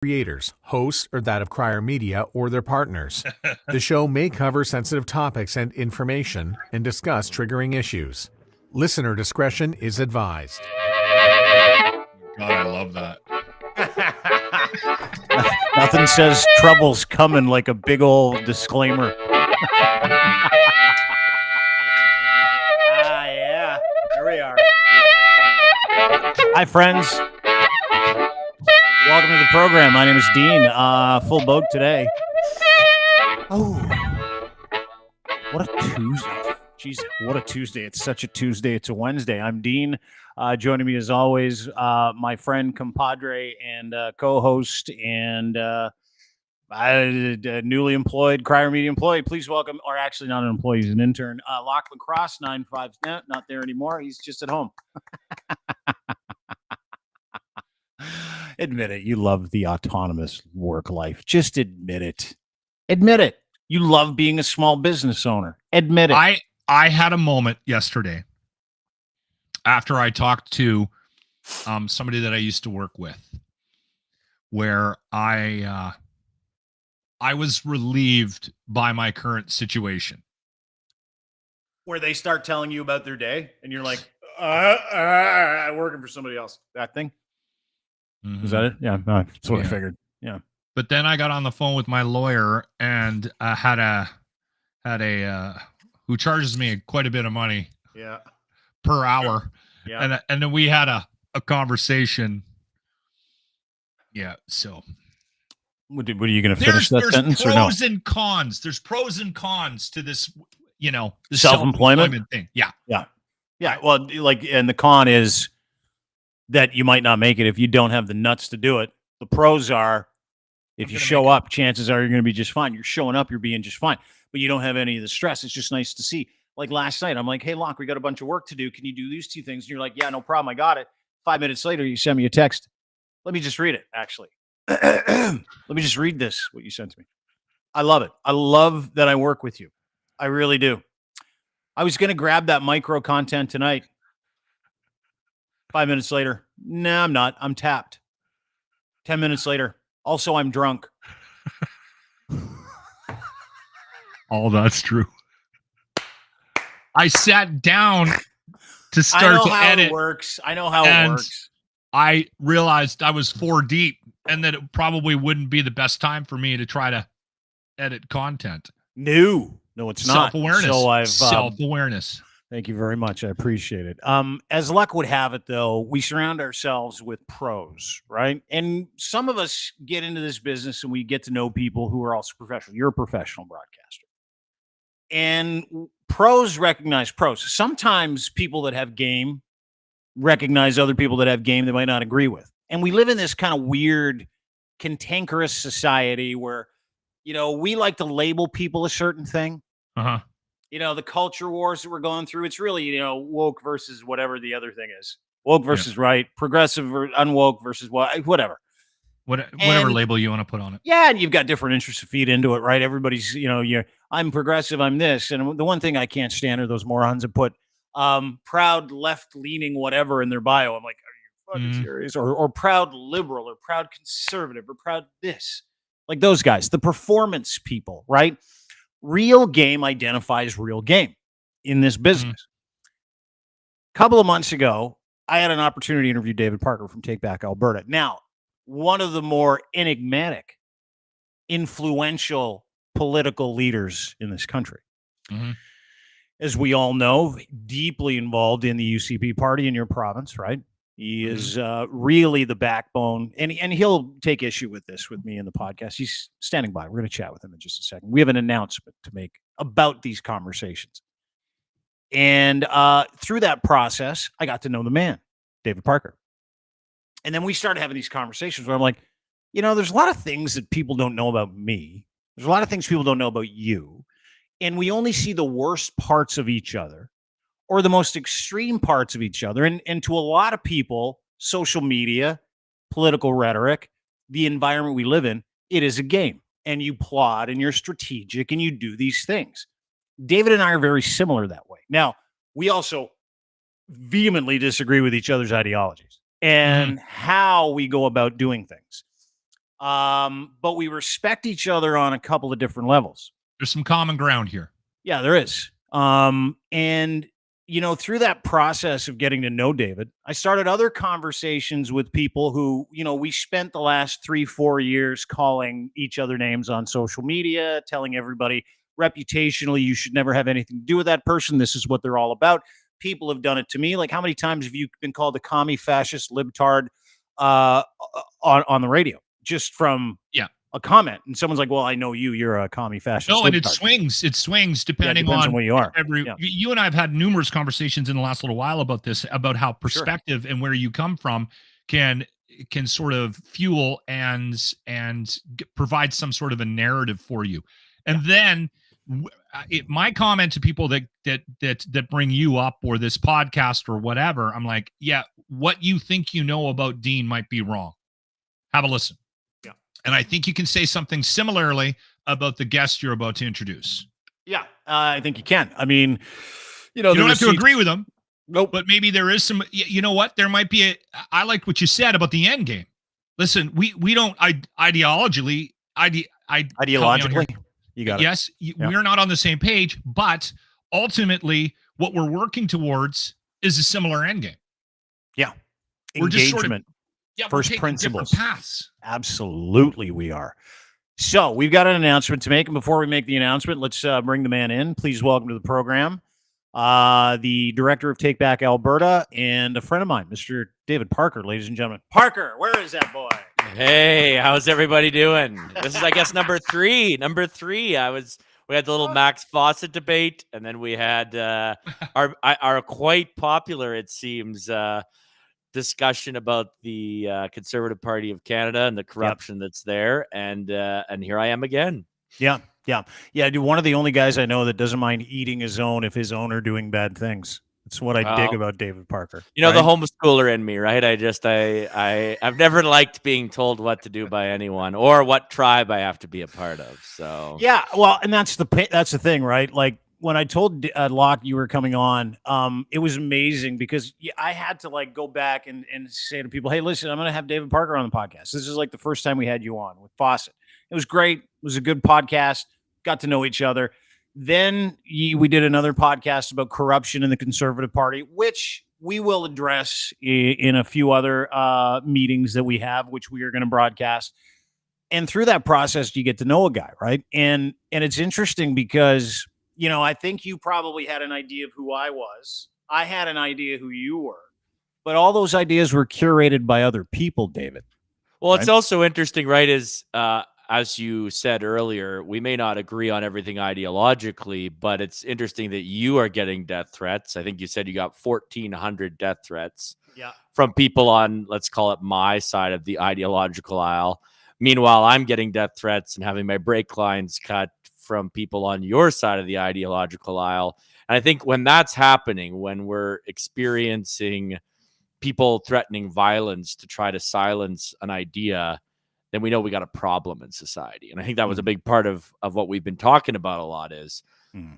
Creators, hosts, or that of Crier Media or their partners. The show may cover sensitive topics and information and discuss triggering issues. Listener discretion is advised. God, I love that. Nothing says trouble's coming like a big old disclaimer. Yeah. Here we are. Hi, friends. Welcome to the program. My name is Dean. Full boat today. Oh, what a Tuesday. Jeez, what a Tuesday. It's such a Tuesday. It's a Wednesday. I'm Dean. Joining me as always, my friend, compadre, and co-host, and newly employed Crier Media employee. Please welcome, or actually not an employee, he's an intern, Lachlan Cross, 9-5, not there anymore. He's just at home. Admit it. You love the autonomous work life. Just admit it. Admit it. You love being a small business owner. Admit it. I had a moment yesterday after I talked to somebody that I used to work with where I was relieved by my current situation. Where they start telling you about their day and you're like, working for somebody else. That thing? Mm-hmm. Is that it? Yeah, that's what I figured. Yeah. But then I got on the phone with my lawyer and had a who charges me quite a bit of money per hour. Yeah. And then we had a conversation. Yeah. So what are you going to finish that sentence or no? There's pros and cons. There's pros and cons to this, this self-employment thing. Yeah. Well, and the con is that you might not make it if you don't have the nuts to do it. The pros are, if you show up, chances are you're going to be just fine. You're showing up, you're being just fine, but you don't have any of the stress. It's just nice to see. Like last night, I'm like, hey, Locke, we got a bunch of work to do. Can you do these two things? And you're like, yeah, no problem. I got it. 5 minutes later, you send me a text. Let me just read it, actually. Let me just read this, what you sent to me. I love it. I love that I work with you. I really do. I was going to grab that micro content tonight. 5 minutes later, no, I'm not. I'm tapped. 10 minutes later, also, I'm drunk. All that's true. I sat down to start to edit. I know how it works. I realized I was 4 deep and that it probably wouldn't be the best time for me to try to edit content. No, it's not. Self-awareness. So I've self-awareness. Thank you very much. I appreciate it. As luck would have it, though, we surround ourselves with pros, right? And some of us get into this business and we get to know people who are also professional. You're a professional broadcaster. And pros recognize pros. Sometimes people that have game recognize other people that have game they might not agree with. And we live in this kind of weird, cantankerous society where, we like to label people a certain thing. Uh-huh. The culture wars that we're going through, it's really, woke versus whatever the other thing is. Woke versus right, progressive or unwoke versus whatever. Whatever label you want to put on it. Yeah, and you've got different interests to feed into it, right? Everybody's, I'm progressive, I'm this. And the one thing I can't stand are those morons that put proud left-leaning whatever in their bio. I'm like, are you fucking serious? Or proud liberal or proud conservative or proud this. Like those guys, the performance people, right? Real game identifies real game in this business. A couple of months ago, I had an opportunity to interview David Parker from Take Back Alberta. Now, one of the more enigmatic, influential political leaders in this country. Mm-hmm. As we all know, deeply involved in the UCP party in your province, right? He is really the backbone, and he'll take issue with this with me in the podcast. He's standing by. We're going to chat with him in just a second. We have an announcement to make about these conversations. And through that process, I got to know the man, David Parker. And then we started having these conversations where I'm like, there's a lot of things that people don't know about me. There's a lot of things people don't know about you. And we only see the worst parts of each other or the most extreme parts of each other. And to a lot of people, social media, political rhetoric, the environment we live in, it is a game. And you plot and you're strategic and you do these things. David and I are very similar that way. Now, we also vehemently disagree with each other's ideologies and how we go about doing things. But we respect each other on a couple of different levels. There's some common ground here. Yeah, there is. And through that process of getting to know David, I started other conversations with people who, we spent the last 3-4 years calling each other names on social media, telling everybody reputationally, you should never have anything to do with that person. This is what they're all about. People have done it to me. Like, how many times have you been called a commie, fascist, libtard on the radio just from a comment? And someone's like, well, I know you're a commie, fascist. No, and it swings depending on where you are. You and I have had numerous conversations in the last little while about this, about how perspective and where you come from can sort of fuel and provide some sort of a narrative for you. And then my comment to people that bring you up or this podcast or whatever, I'm like, yeah, what you think you know about Dean might be wrong. Have a listen. Yeah. And I think you can say something similarly about the guest you're about to introduce. Yeah, I think you can. I mean, you don't have to agree with them. Nope. But maybe there is some, you know what? There might be I like what you said about the end game. Listen, we don't ideologically, you got it. Yes, we're not on the same page, but ultimately what we're working towards is a similar end game. Yeah. We're Engagement. just sort of, first principles. Paths. Absolutely we are. So we've got an announcement to make. And before we make the announcement, let's bring the man in. Please welcome to the program the director of Take Back Alberta and a friend of mine, Mr. David Parker, ladies and gentlemen. Parker, where is that boy? Hey, how's everybody doing? This is, I guess, number three. We had the little Max Fawcett debate, and then we had our quite popular, it seems, discussion about the Conservative Party of Canada and the corruption that's there, and here I am again. Yeah. One of the only guys I know that doesn't mind eating his own if his own are doing bad things. That's what I dig about David Parker. The homeschooler in me, right? I've never liked being told what to do by anyone or what tribe I have to be a part of. So yeah, well, and that's the thing, right? Like when I told Locke you were coming on, it was amazing because I had to go back and say to people, hey, listen, I'm going to have David Parker on the podcast. This is like the first time we had you on with Fawcett. It was great. It was a good podcast. Got to know each other. Then we did another podcast about corruption in the Conservative Party, which we will address in a few other meetings that we have, which we are going to broadcast. And through that process, you get to know a guy, right? And it's interesting because, I think you probably had an idea of who I was. I had an idea who you were. But all those ideas were curated by other people, David. Well, right? It's also interesting, right, as you said earlier, we may not agree on everything ideologically, but it's interesting that you are getting death threats. I think you said you got 1,400 death threats from people on, let's call it, my side of the ideological aisle. Meanwhile, I'm getting death threats and having my brake lines cut from people on your side of the ideological aisle. And I think when that's happening, when we're experiencing people threatening violence to try to silence an idea, then we know we got a problem in society. And I think that was a big part of what we've been talking about a lot is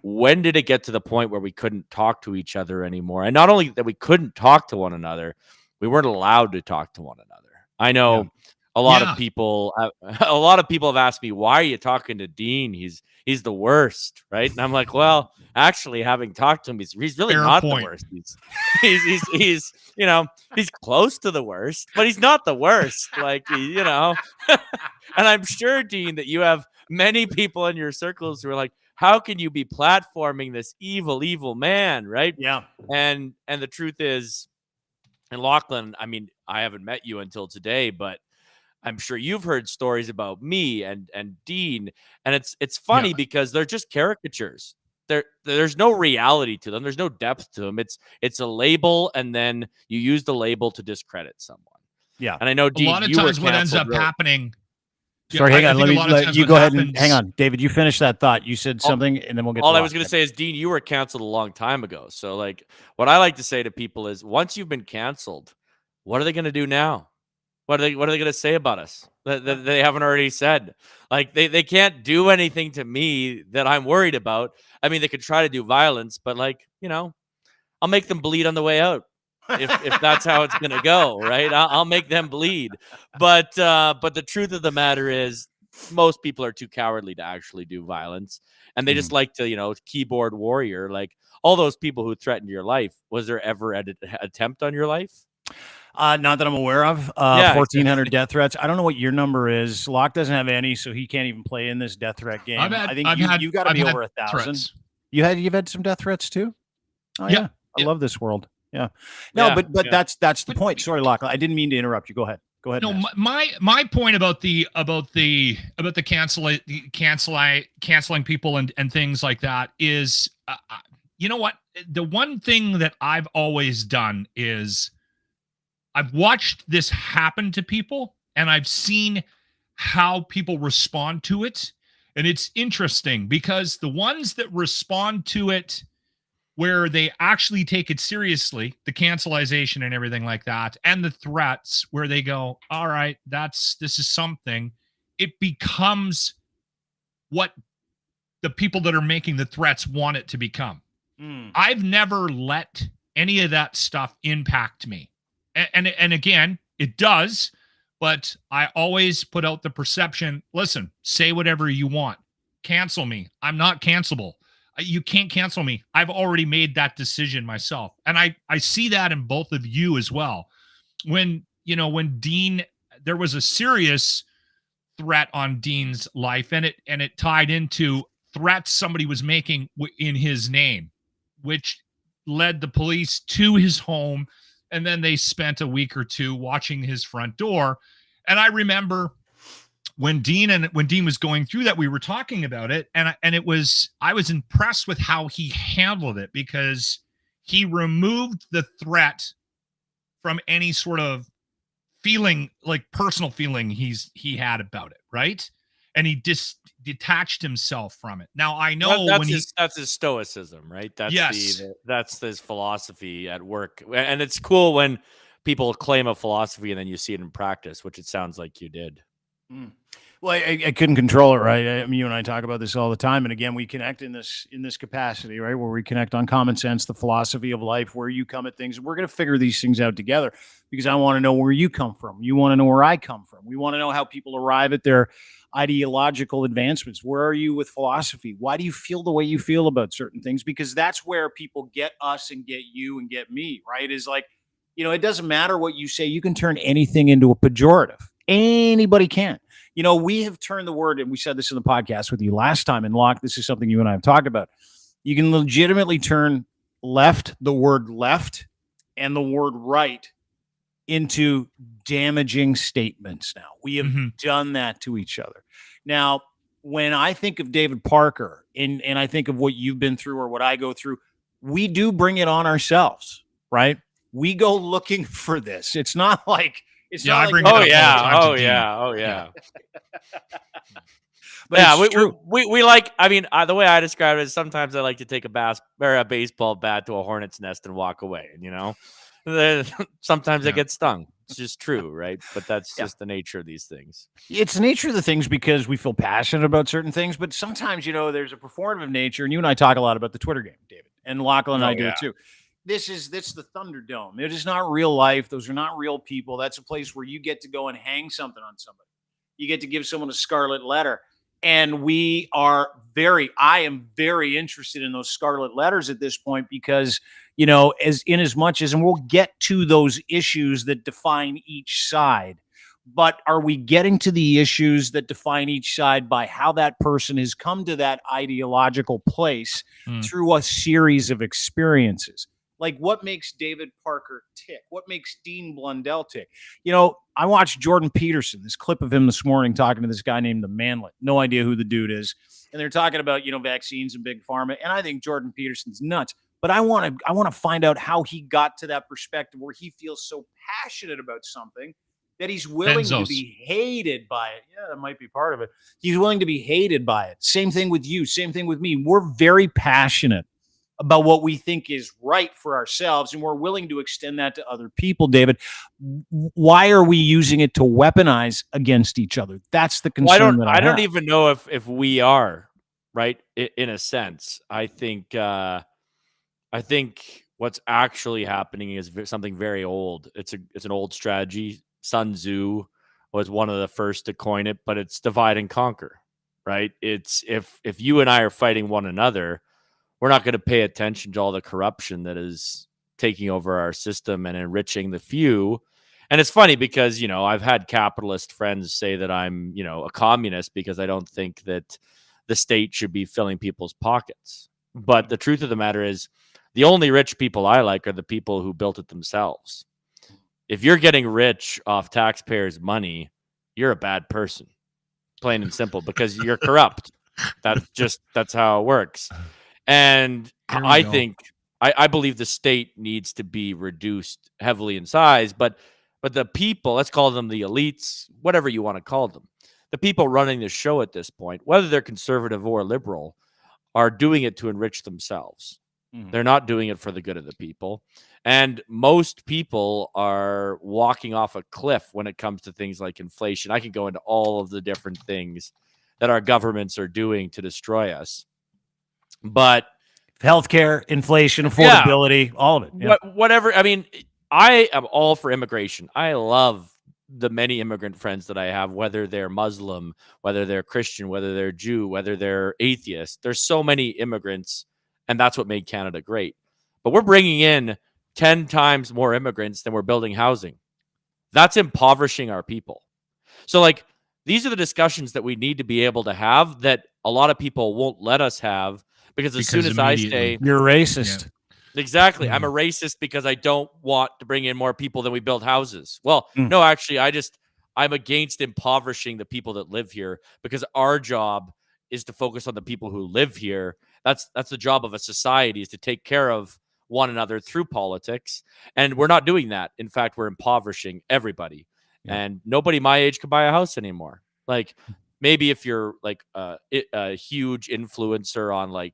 when did it get to the point where we couldn't talk to each other anymore? And not only that we couldn't talk to one another, we weren't allowed to talk to one another. I know a lot of people have asked me, why are you talking to Dean? He's the worst, right? And I'm like, well, actually, having talked to him, he's really not the worst. He's close to the worst, but he's not the worst. And I'm sure, Dean, that you have many people in your circles who are like, how can you be platforming this evil man, right? Yeah. And the truth is, and Lachlan, I mean, I haven't met you until today, but I'm sure you've heard stories about me and Dean, and it's funny because they're just caricatures. There's no reality to them. There's no depth to them. It's a label, and then you use the label to discredit someone. Yeah, and I know Dean, a lot of times what ends up happening. Sorry, hang on. Let you go ahead and hang on, David. You finish that thought. You said something, and then we'll get. All I was going to say is, Dean, you were canceled a long time ago. So, what I like to say to people is, once you've been canceled, what are they going to do now? What are they going to say about us that they haven't already said? They can't do anything to me that I'm worried about. I mean, they could try to do violence, but I'll make them bleed on the way out. if that's how it's gonna go, right? I'll make them bleed. But the truth of the matter is, most people are too cowardly to actually do violence, and they just like to, keyboard warrior. Like all those people who threatened your life. Was there ever an attempt on your life? Not that I'm aware of. 1,400 death threats. I don't know what your number is. Locke doesn't have any, so he can't even play in this death threat game. I think you got to be over 1,000. You've had some death threats too. Oh yeah, I love this world. Yeah. No, but that's the point. Sorry, Locke. I didn't mean to interrupt you. Go ahead. Go ahead. No, my point about the canceling people and things like that is, you know what? The one thing that I've always done is I've watched this happen to people, and I've seen how people respond to it. And it's interesting because the ones that respond to it where they actually take it seriously, the cancelization and everything like that, and the threats where they go, all right, this is something, it becomes what the people that are making the threats want it to become. I've never let any of that stuff impact me. And again, it does, but I always put out the perception, listen, say whatever you want. Cancel me. I'm not cancelable. You can't cancel me. I've already made that decision myself. And I see that in both of you as well. When Dean, there was a serious threat on Dean's life, and it tied into threats somebody was making in his name, which led the police to his home. And then they spent a week or two watching his front door. And I remember when Dean was going through that, we were talking about it. And I was impressed with how he handled it, because he removed the threat from any sort of feeling, like personal feeling he had about it. Right. And he just detached himself from it. Now I know that's his stoicism, right? That's his philosophy at work. And it's cool when people claim a philosophy and then you see it in practice, which it sounds like you did. Well, I couldn't control it, right? I mean, you and I talk about this all the time, and again, we connect in this capacity, right? Where we connect on common sense, the philosophy of life, where you come at things. We're going to figure these things out together, because I want to know where you come from. You want to know where I come from. We want to know how people arrive at their ideological advancements. Where are you with philosophy? Why do you feel the way you feel about certain things? Because that's where people get us and get you and get me, right? Is like, it doesn't matter what you say. You can turn anything into a pejorative. Anybody can. We have turned the word, and we said this in the podcast with you last time, and Locke, this is something you and I have talked about. You can legitimately turn the word left and the word right into damaging statements now. We have done that to each other. Now, when I think of David Parker and I think of what you've been through or what I go through, we do bring it on ourselves, right? We go looking for this. It's not like I bring it up all the time to Dean. But yeah, we like. I mean, the way I describe it is sometimes I like to take a baseball bat to a hornet's nest and walk away. And sometimes I get stung. It's just true, right? But that's just the nature of these things. It's the nature of the things, because we feel passionate about certain things. But sometimes, there's a performative nature, and you and I talk a lot about the Twitter game, David, and Lachlan and I do it too. This is the Thunderdome. It is not real life. Those are not real people. That's a place where you get to go and hang something on somebody. You get to give someone a scarlet letter. And I am very interested in those scarlet letters at this point, because, as much as, and we'll get to those issues that define each side, but are we getting to the issues that define each side by how that person has come to that ideological place through a series of experiences? Like, what makes David Parker tick? What makes Dean Blundell tick? I watched Jordan Peterson, this clip of him this morning talking to this guy named the Manlet. No idea who the dude is. And they're talking about, vaccines and big pharma. And I think Jordan Peterson's nuts. But I want to find out how he got to that perspective where he feels so passionate about something that he's willing to be hated by it. Yeah, that might be part of it. He's willing to be hated by it. Same thing with you. Same thing with me. We're very passionate about what we think is right for ourselves, and we're willing to extend that to other people. David, why are we using it to weaponize against each other? That's the concern. I don't even know if we are, right, in a sense. I think what's actually happening is something very old. It's an old strategy. Sun Tzu was one of the first to coin it, but it's divide and conquer, right? It's if you and I are fighting one another, we're not going to pay attention to all the corruption that is taking over our system and enriching the few. And it's funny because, you know, I've had capitalist friends say that I'm, you know, a communist because I don't think that the state should be filling people's pockets. But the truth of the matter is, the only rich people I like are the people who built it themselves. If you're getting rich off taxpayers' money, you're a bad person, plain and simple, because you're corrupt. That's how it works. And I think I believe the state needs to be reduced heavily in size, but the people, let's call them the elites, whatever you want to call them, the people running the show at this point, whether they're conservative or liberal, are doing it to enrich themselves. They're not doing it for the good of the people. And most people are walking off a cliff when it comes to things like inflation. I can go into all of the different things that our governments are doing to destroy us. But healthcare, inflation, affordability, all of it. Yeah. Whatever. I mean, I am all for immigration. I love the many immigrant friends that I have, whether they're Muslim, whether they're Christian, whether they're Jew, whether they're atheist. There's so many immigrants, and that's what made Canada great. But we're bringing in 10 times more immigrants than we're building housing. That's impoverishing our people. So, like, these are the discussions that we need to be able to have that a lot of people won't let us have because as soon as I say you're racist. Yeah. Exactly. I'm a racist because I don't want to bring in more people than we build houses. Well, no, actually, I'm against impoverishing the people that live here because our job is to focus on the people who live here. That's the job of a society, is to take care of one another through politics. And we're not doing that. In fact, we're impoverishing everybody. Yeah. And nobody my age can buy a house anymore. Like, maybe if you're like a huge influencer on, like,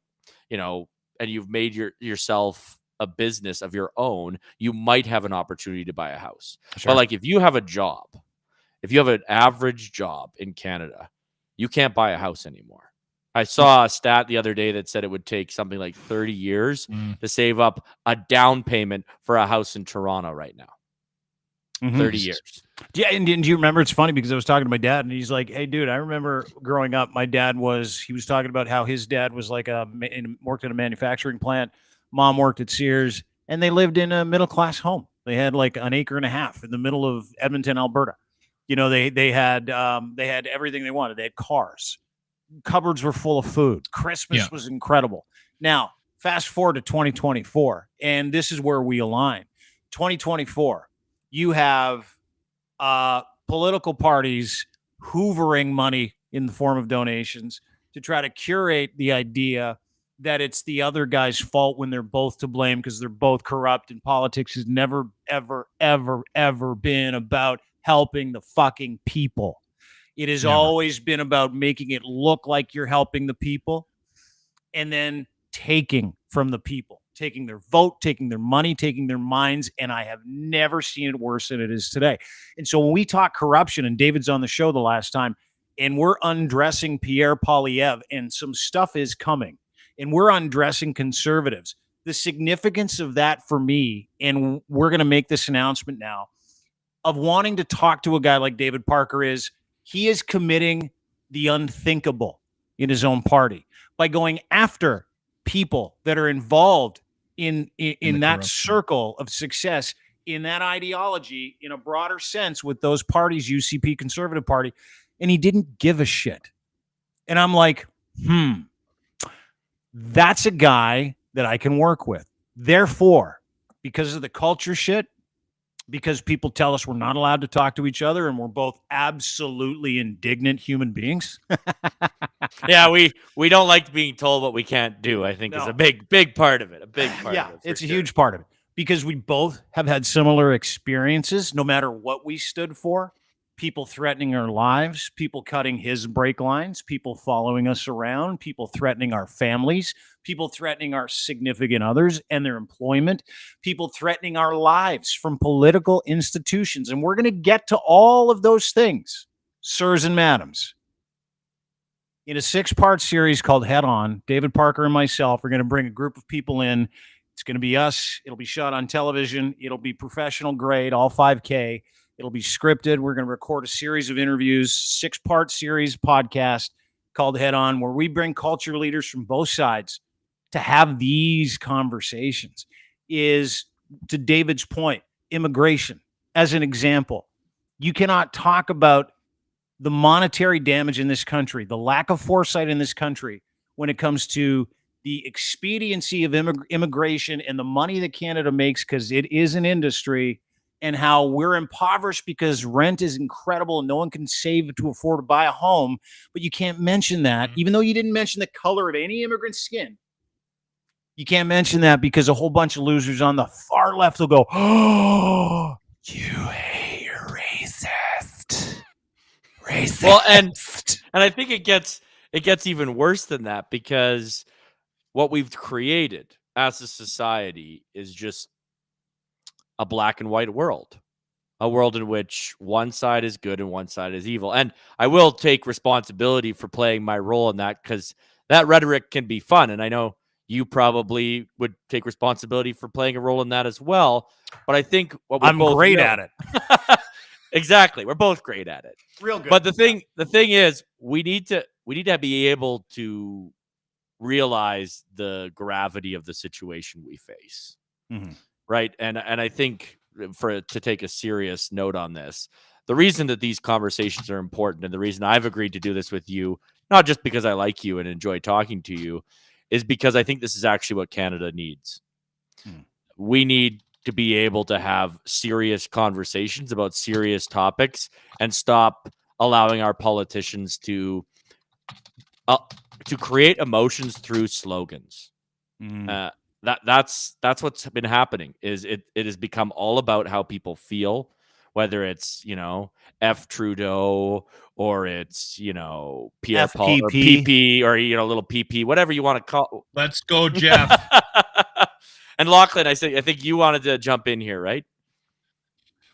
you know, and you've made yourself a business of your own, you might have an opportunity to buy a house. Sure. But like, if you have a job, if you have an average job in Canada, you can't buy a house anymore. I saw a stat the other day that said it would take something like 30 years to save up a down payment for a house in Toronto right now. 30 years. Yeah, and do you remember? It's funny because I was talking to my dad, and he's like, "Hey, dude, I remember growing up. My dad was talking about how his dad was like worked at a manufacturing plant. Mom worked at Sears, and they lived in a middle class home. They had like an acre and a half in the middle of Edmonton, Alberta. You know, they had everything they wanted. They had cars, cupboards were full of food. Christmas was incredible. Now, fast forward to 2024, and this is where we align. 2024. You have political parties hoovering money in the form of donations to try to curate the idea that it's the other guy's fault when they're both to blame because they're both corrupt, and politics has never, ever, ever, ever been about helping the fucking people. It has always been about making it look like you're helping the people and then taking from the people. Taking their vote, taking their money, taking their minds, and I have never seen it worse than it is today. And so when we talk corruption, and David's on the show the last time, and we're undressing Pierre Poilievre, and some stuff is coming, and we're undressing conservatives, the significance of that for me, and we're going to make this announcement now, of wanting to talk to a guy like David Parker is, he is committing the unthinkable in his own party by going after people that are involved in that circle of success, in that ideology, in a broader sense with those parties, UCP, Conservative Party, and he didn't give a shit. And I'm like, that's a guy that I can work with. Therefore, because of the culture shit, because people tell us we're not allowed to talk to each other and we're both absolutely indignant human beings. Yeah, we don't like being told what we can't do, I think is a big part of it. A big part of it. It's a huge part of it. Because we both have had similar experiences, no matter what we stood for. People threatening our lives, people cutting his brake lines, people following us around, people threatening our families, people threatening our significant others and their employment, people threatening our lives from political institutions. And we're going to get to all of those things, sirs and madams, in a 6-part series called Head On. David Parker and myself are going to bring a group of people in It's going to be us. It'll be shot on television. It'll be professional grade, all 5K. It'll be scripted. We're going to record a series of interviews, 6-part series podcast called Head On, where we bring culture leaders from both sides to have these conversations. Is, to David's point, immigration as an example. You cannot talk about the monetary damage in this country, the lack of foresight in this country when it comes to the expediency of immigration and the money that Canada makes, because it is an industry, and how we're impoverished because rent is incredible and no one can save to afford to buy a home. But you can't mention that, even though you didn't mention the color of any immigrant's skin. You can't mention that because a whole bunch of losers on the far left will go, "Oh, you hate, you're racist." Racist. Well, and I think it gets even worse than that, because what we've created as a society is just a black and white world, a world in which one side is good and one side is evil. And I will take responsibility for playing my role in that, because that rhetoric can be fun. And I know you probably would take responsibility for playing a role in that as well. But I think what I'm great at it. Exactly. We're both great at it. Real good. But the thing is, we need to be able to realize the gravity of the situation we face. Mm-hmm. Right. And I think, to take a serious note on this, the reason that these conversations are important, and the reason I've agreed to do this with you, not just because I like you and enjoy talking to you, is because I think this is actually what Canada needs. We need to be able to have serious conversations about serious topics and stop allowing our politicians to create emotions through slogans. That's what's been happening. Is it has become all about how people feel, whether it's, F Trudeau, or it's, Pierre Paul, or PP, or little PP, whatever you want to call. Let's go, Jeff. And Lachlan, I think you wanted to jump in here, right?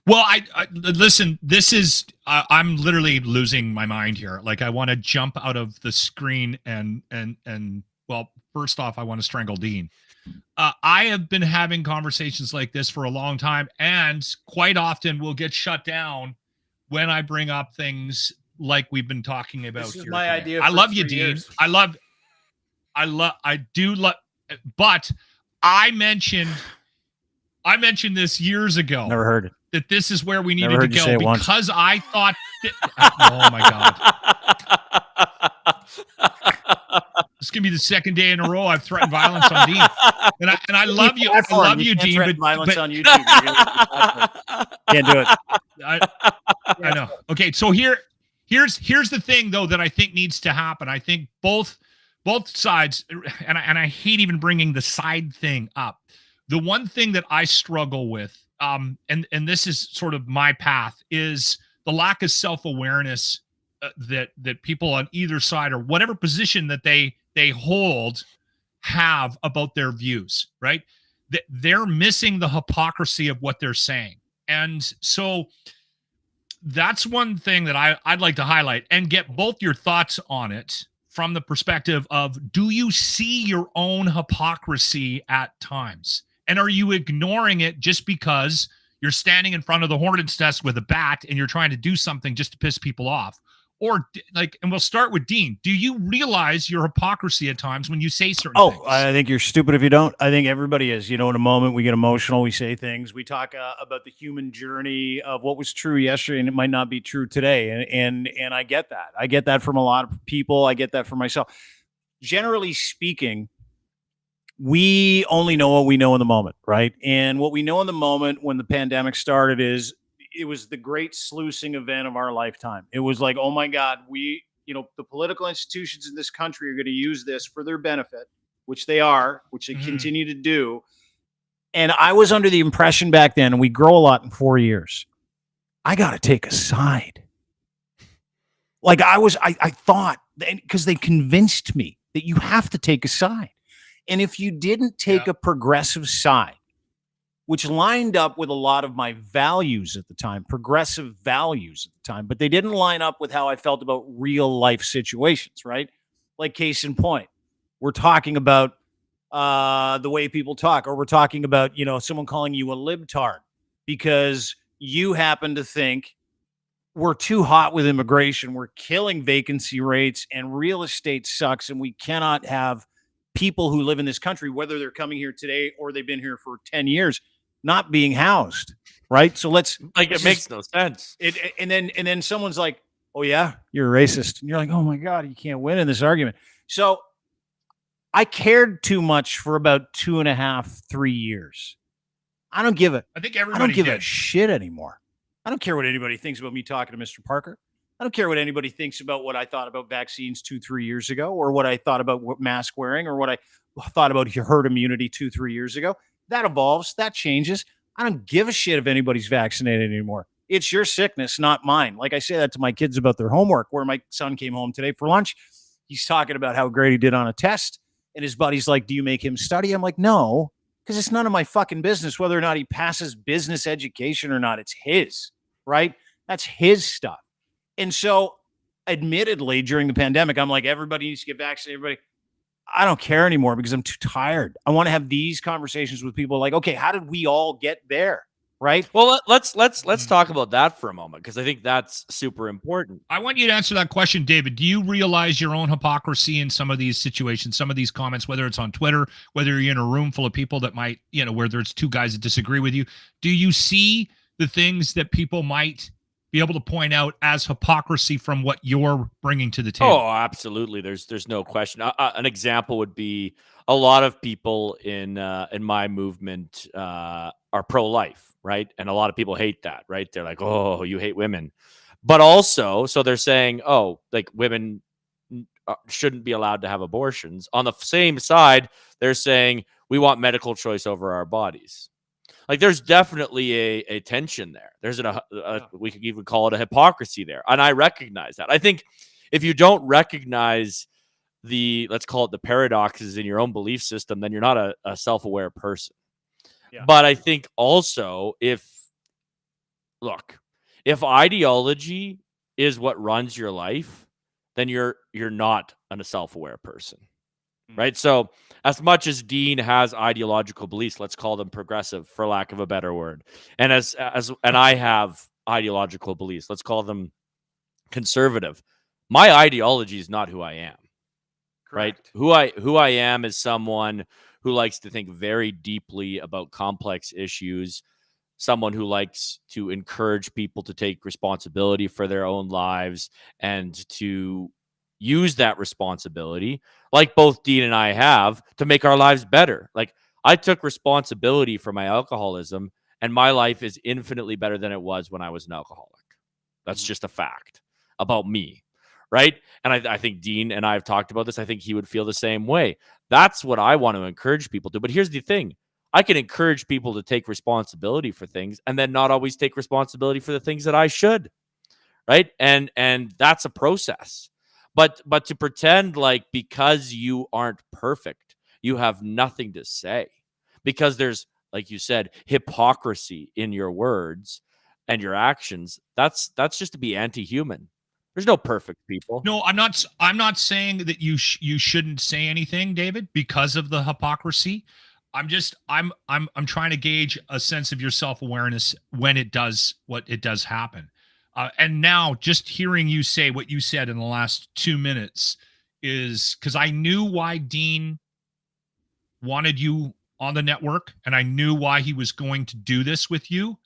Well, I listen, this is, I'm literally losing my mind here. Like, I want to jump out of the screen and well, first off, I want to strangle Dean. I have been having conversations like this for a long time, and quite often will get shut down when I bring up things like we've been talking about. This is here my today. idea. I for love you, 3 Dean. years. I do love, but I mentioned this years ago. Never heard it. That this is where we needed to go, because I thought oh my God. This is gonna be the second day in a row I've threatened violence on Dean. And I love you. I love you, Dean. But violence on YouTube. Can't do it. I know. Okay, so here's the thing, though, that I think needs to happen. I think both sides, and I hate even bringing the side thing up. The one thing that I struggle with, and this is sort of my path, is the lack of self-awareness that people on either side, or whatever position that they hold, have about their views, right? They're missing the hypocrisy of what they're saying. And so that's one thing that I'd like to highlight and get both your thoughts on it, from the perspective of, do you see your own hypocrisy at times? And are you ignoring it just because you're standing in front of the hornet's nest with a bat and you're trying to do something just to piss people off? Or, like, and we'll start with Dean. Do you realize your hypocrisy at times when you say certain things? I think you're stupid if you don't. I think everybody is. In a moment we get emotional, we say things. We talk about the human journey of what was true yesterday, and it might not be true today. And I get that. I get that from a lot of people. I get that from myself. Generally speaking, we only know what we know in the moment, right? And what we know in the moment when the pandemic started is, it was the great sluicing event of our lifetime. It was like, oh my God, the political institutions in this country are going to use this for their benefit, which they are, which they continue to do. And I was under the impression back then, and we grow a lot in 4 years, I got to take a side. Like I thought, because they convinced me that you have to take a side. And if you didn't take a progressive side, which lined up with a lot of my values at the time, progressive values at the time, but they didn't line up with how I felt about real life situations, right? Like, case in point, we're talking about the way people talk, or we're talking about, someone calling you a libtard because you happen to think we're too hot with immigration, we're killing vacancy rates, and real estate sucks, and we cannot have people who live in this country, whether they're coming here today or they've been here for 10 years, not being housed, right? So it makes no sense. And then someone's like, oh yeah, you're a racist. And you're like, oh my God, you can't win in this argument. So I cared too much for about 2.5, 3 years. I don't give a shit anymore. I don't care what anybody thinks about me talking to Mr. Parker. I don't care what anybody thinks about what I thought about vaccines 2-3 years ago, or what I thought about mask wearing, or what I thought about herd immunity 2-3 years ago. That evolves, that changes. I don't give a shit if anybody's vaccinated anymore. It's your sickness, not mine. Like I say that to my kids about their homework, where my son came home today for lunch. He's talking about how great he did on a test. And his buddy's like, do you make him study? I'm like, no, because it's none of my fucking business whether or not he passes business education or not. It's his, right? That's his stuff. And so, admittedly, during the pandemic, I'm like, everybody needs to get vaccinated. Everybody. I don't care anymore because I'm too tired. I want to have these conversations with people like, okay, how did we all get there? Right. Well, let's talk about that for a moment, because I think that's super important. I want you to answer that question, David. Do you realize your own hypocrisy in some of these situations, some of these comments, whether it's on Twitter, whether you're in a room full of people that might, where there's two guys that disagree with you? Do you see the things that people might be able to point out as hypocrisy from what you're bringing to the table? Oh, absolutely. There's no question. An example would be a lot of people in my movement are pro-life, right? And a lot of people hate that, right? They're like, oh, you hate women. But also, so they're saying, oh, like women shouldn't be allowed to have abortions. On the same side, they're saying we want medical choice over our bodies. Like, there's definitely a tension there. There's we could even call it a hypocrisy there. And I recognize that. I think if you don't recognize let's call it the paradoxes in your own belief system, then you're not a self-aware person. Yeah. But I think also if ideology is what runs your life, then you're not a self-aware person. Right. So as much as Dean has ideological beliefs, let's call them progressive for lack of a better word. And and I have ideological beliefs, let's call them conservative. My ideology is not who I am. Correct. Right. Who I am is someone who likes to think very deeply about complex issues, someone who likes to encourage people to take responsibility for their own lives and to use that responsibility, like both Dean and I have, to make our lives better. Like, I took responsibility for my alcoholism, and my life is infinitely better than it was when I was an alcoholic. That's just a fact about me, right? And I think Dean and I have talked about this. I think he would feel the same way. That's what I want to encourage people to. But here's the thing. I can encourage people to take responsibility for things and then not always take responsibility for the things that I should, right? And that's a process. But to pretend like because you aren't perfect, you have nothing to say, because there's, like you said, hypocrisy in your words and your actions, that's just to be anti-human. There's no perfect people. No, I'm not saying that you shouldn't say anything, David, because of the hypocrisy. I'm trying to gauge a sense of your self-awareness when it does happen. And now just hearing you say what you said in the last 2 minutes is because I knew why Dean wanted you on the network, and I knew why he was going to do this with you.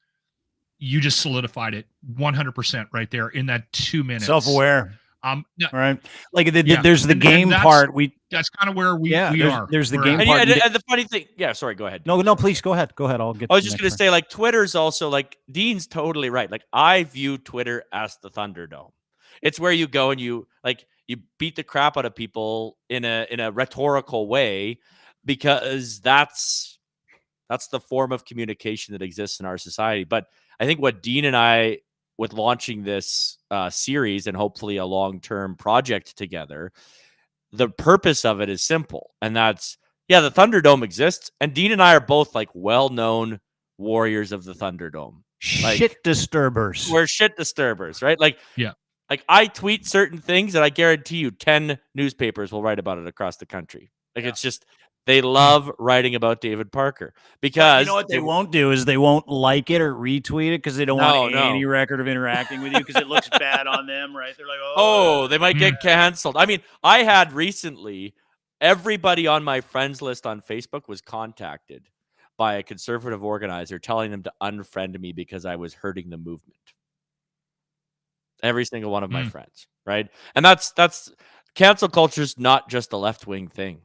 You just solidified it 100% right there in that 2 minutes. Self-aware. No, right. Like there's the game part. That's kind of where we are. There's the game part. And the funny thing, sorry, go ahead. No, please go ahead. I'll get. I was just going to say, like, Twitter's also, like, Dean's totally right. Like, I view Twitter as the Thunderdome. It's where you go and you beat the crap out of people in a rhetorical way, because that's the form of communication that exists in our society. But I think what Dean and I, with launching this series and hopefully a long-term project together, the purpose of it is simple. And that's, the Thunderdome exists. And Dean and I are both, like, well-known warriors of the Thunderdome. Like, shit disturbers. We're shit disturbers, right? Like, like, I tweet certain things and I guarantee you 10 newspapers will write about it across the country. Like, it's just, They love writing about David Parker because you know what they won't do is they won't like it or retweet it because they don't want any record of interacting with you because it looks bad on them, right? They're like, oh, they might get canceled. I mean, I had recently, everybody on my friends list on Facebook was contacted by a conservative organizer telling them to unfriend me because I was hurting the movement. Every single one of my friends, right? And that's cancel culture is not just a left-wing thing.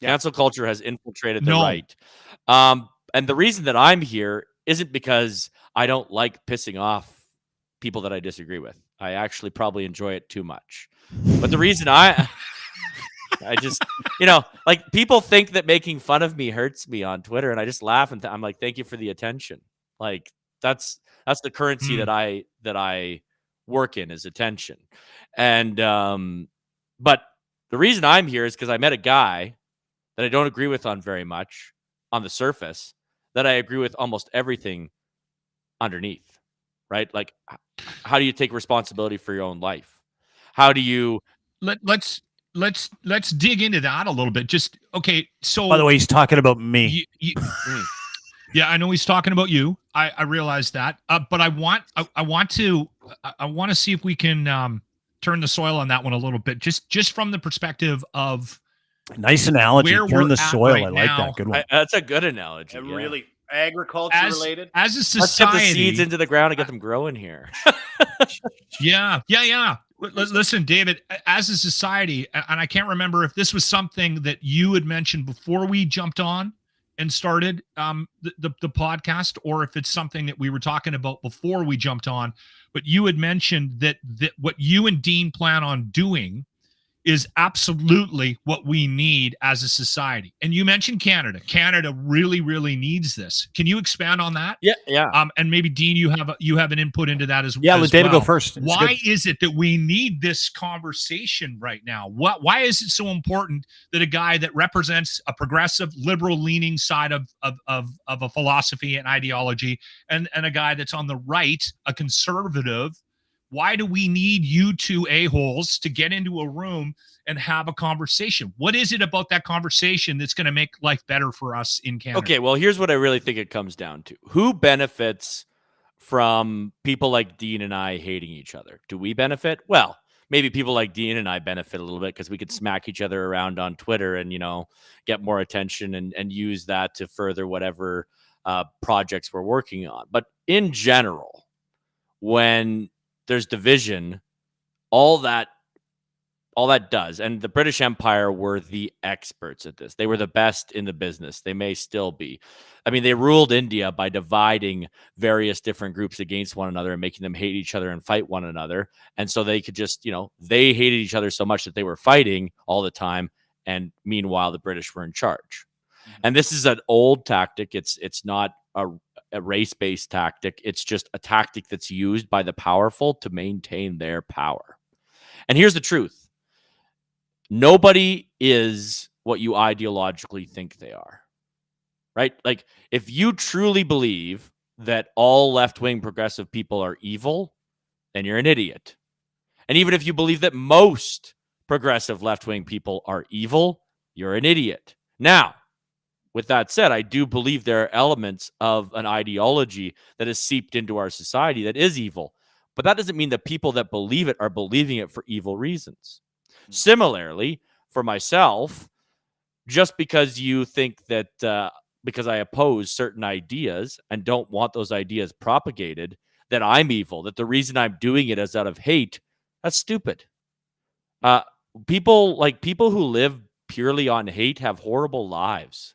Cancel culture has infiltrated the right. And the reason that I'm here isn't because I don't like pissing off people that I disagree with. I actually probably enjoy it too much. But the reason I just, like people think that making fun of me hurts me on Twitter, and I just laugh and I'm like, thank you for the attention. Like that's the currency that I work in is attention. And but the reason I'm here is because I met a guy that I don't agree with on very much on the surface, that I agree with almost everything underneath, right? Like, how do you take responsibility for your own life? How do you let's dig into that a little bit. Just okay. So by the way, he's talking about me. Yeah, I know he's talking about you. I realize that. But I want to see if we can turn the soil on that one a little bit. Just from the perspective of nice analogy. Turn the soil. I like that. Good one. That's a good analogy. Really agriculture related. As a society, let's get the seeds into the ground and get them growing here. Yeah. Listen, David, as a society, and I can't remember if this was something that you had mentioned before we jumped on and started the podcast, or if it's something that we were talking about before we jumped on, but you had mentioned that what you and Dean plan on doing is absolutely what we need as a society. And you mentioned Canada. Canada really, really needs this. Can you expand on that? Yeah. And maybe Dean, you have an input into that as well. Yeah, let David go first. Why is it that we need this conversation right now? Why is it so important that a guy that represents a progressive, liberal-leaning side of a philosophy and ideology, and a guy that's on the right, a conservative? Why do we need you two a-holes to get into a room and have a conversation? What is it about that conversation that's going to make life better for us in Canada? Okay, well, here's what I really think it comes down to. Who benefits from people like Dean and I hating each other? Do we benefit? Well, maybe people like Dean and I benefit a little bit because we could smack each other around on Twitter and, get more attention and use that to further whatever projects we're working on. But in general, when there's division, all that does, and the British Empire were the experts at this. They were the best in the business. They may still be. I mean, they ruled India by dividing various different groups against one another and making them hate each other and fight one another. And so they could just, they hated each other so much that they were fighting all the time. And meanwhile, the British were in charge. Mm-hmm. And this is an old tactic. It's not a race-based tactic. It's just a tactic that's used by the powerful to maintain their power. And here's the truth. Nobody is what you ideologically think they are, right? Like, if you truly believe that all left-wing progressive people are evil, then you're an idiot. And even if you believe that most progressive left-wing people are evil, you're an idiot. Now, with that said, I do believe there are elements of an ideology that has seeped into our society that is evil. But that doesn't mean that people that believe it are believing it for evil reasons. Similarly, for myself, just because you think that because I oppose certain ideas and don't want those ideas propagated, that I'm evil, that the reason I'm doing it is out of hate, that's stupid. People who live purely on hate have horrible lives.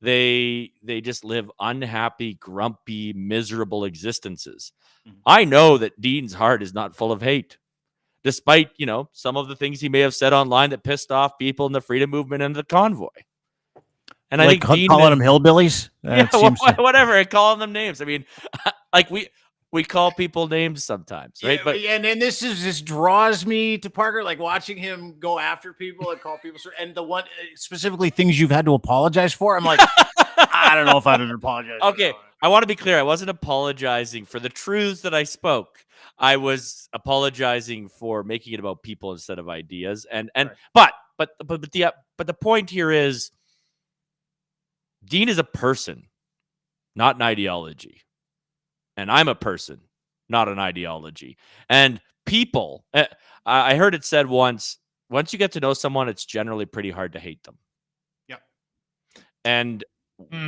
They just live unhappy, grumpy, miserable existences. Mm-hmm. I know that Dean's heart is not full of hate, despite, some of the things he may have said online that pissed off people in the freedom movement and the convoy. And I think Dean calling them hillbillies? Whatever, and calling them names. I mean, like we call people names sometimes, right? Yeah, but and this draws me to Parker, like watching him go after people and call people, and the one specifically things you've had to apologize for. I'm like, I don't know if I'd apologize. Okay, I want to be clear. I wasn't apologizing for the truths that I spoke. I was apologizing for making it about people instead of ideas. And right. but the point here is, Dean is a person, not an ideology. And I'm a person, not an ideology. And people, I heard it said once you get to know someone, it's generally pretty hard to hate them. Yeah. And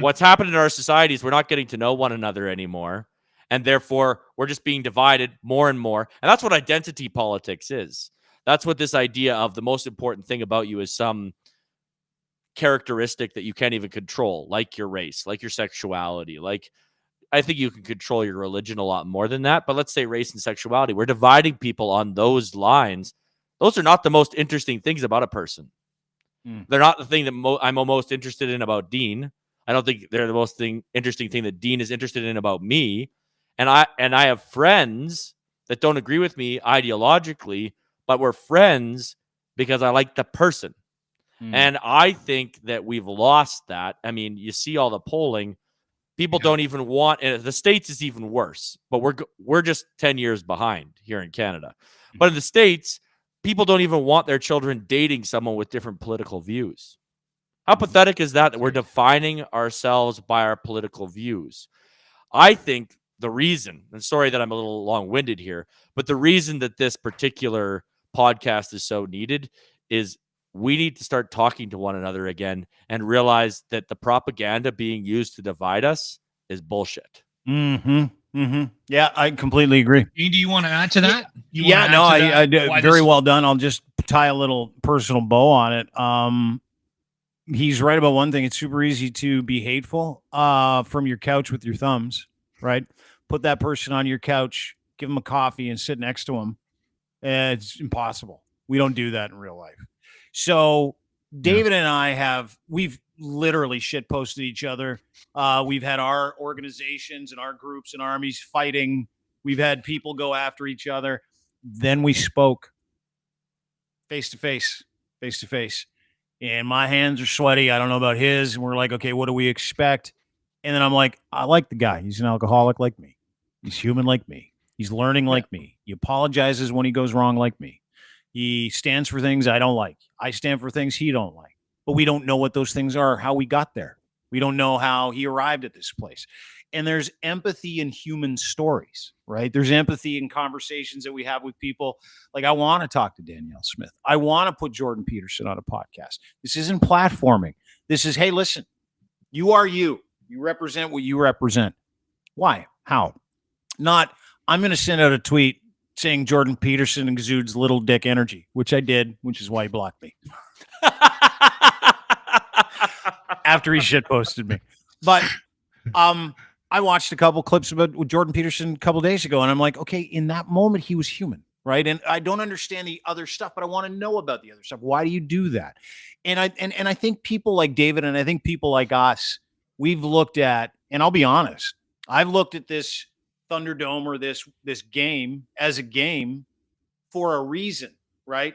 what's happened in our society is we're not getting to know one another anymore. And therefore, we're just being divided more and more. And that's what identity politics is. That's what this idea of the most important thing about you is some characteristic that you can't even control, like your race, like your sexuality, like I think you can control your religion a lot more than that. But let's say race and sexuality. We're dividing people on those lines. Those are not the most interesting things about a person. They're not the thing that I'm most interested in about Dean. I don't think they're the most interesting thing that Dean is interested in about me. And I have friends that don't agree with me ideologically, but we're friends because I like the person. And I think that we've lost that. I mean, you see all the polling. People don't even want, the States is even worse, but we're just 10 years behind here in Canada. But in the States, people don't even want their children dating someone with different political views. How pathetic is that we're defining ourselves by our political views? I think the reason, and sorry that I'm a little long-winded here, but the reason that this particular podcast is so needed is we need to start talking to one another again and realize that the propaganda being used to divide us is bullshit. Yeah, I completely agree. Dean, do you want to add to that? I very well done. I'll just tie a little personal bow on it. He's right about one thing. It's super easy to be hateful from your couch with your thumbs, right? Put that person on your couch, give them a coffee and sit next to them. It's impossible. We don't do that in real life. So David and I we've literally shit posted each other. We've had our organizations and our groups and armies fighting. We've had people go after each other. Then we spoke face to face. And my hands are sweaty. I don't know about his. And we're like, okay, what do we expect? And then I'm like, I like the guy. He's an alcoholic like me. He's human like me. He's learning like me. He apologizes when he goes wrong like me. He stands for things I don't like. I stand for things he don't like. But we don't know what those things are or how we got there. We don't know how he arrived at this place. And there's empathy in human stories, right? There's empathy in conversations that we have with people. Like, I want to talk to Danielle Smith. I want to put Jordan Peterson on a podcast. This isn't platforming. This is, hey, listen, you are you. You represent what you represent. Why? How? Not, I'm going to send out a tweet saying Jordan Peterson exudes little dick energy, which I did, which is why he blocked me. After he shit posted me. But I watched a couple clips about Jordan Peterson a couple days ago, and I'm like, okay, in that moment, he was human, right? And I don't understand the other stuff, but I want to know about the other stuff. Why do you do that? And I think people like David and I think people like us, we've looked at, and I'll be honest, I've looked at this Thunderdome or this game as a game for a reason, right?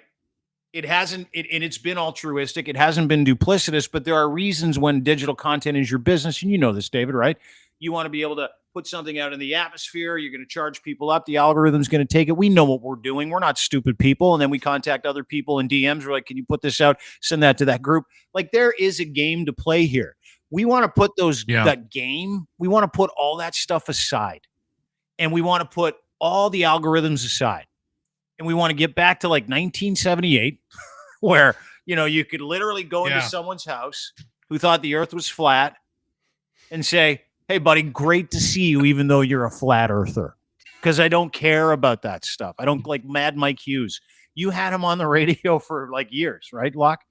It hasn't, and it's been altruistic. It hasn't been duplicitous, but there are reasons when digital content is your business. And you know this, David, right? You want to be able to put something out in the atmosphere. You're going to charge people up. The algorithm's going to take it. We know what we're doing. We're not stupid people. And then we contact other people in DMs. We're like, can you put this out? Send that to that group. Like, there is a game to play here. We want to put that game. We want to put all that stuff aside. And we want to put all the algorithms aside. And we want to get back to like 1978, where, you could literally go into someone's house who thought the earth was flat and say, hey, buddy, great to see you, even though you're a flat earther. Because I don't care about that stuff. I don't like Mad Mike Hughes. You had him on the radio for like years, right, Locke?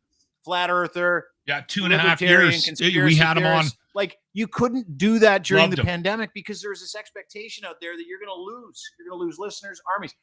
Flat earther. Yeah, 2.5 years. We had him on. Like, you couldn't do that during the pandemic because there's this expectation out there that you're going to lose. You're going to lose listeners, armies.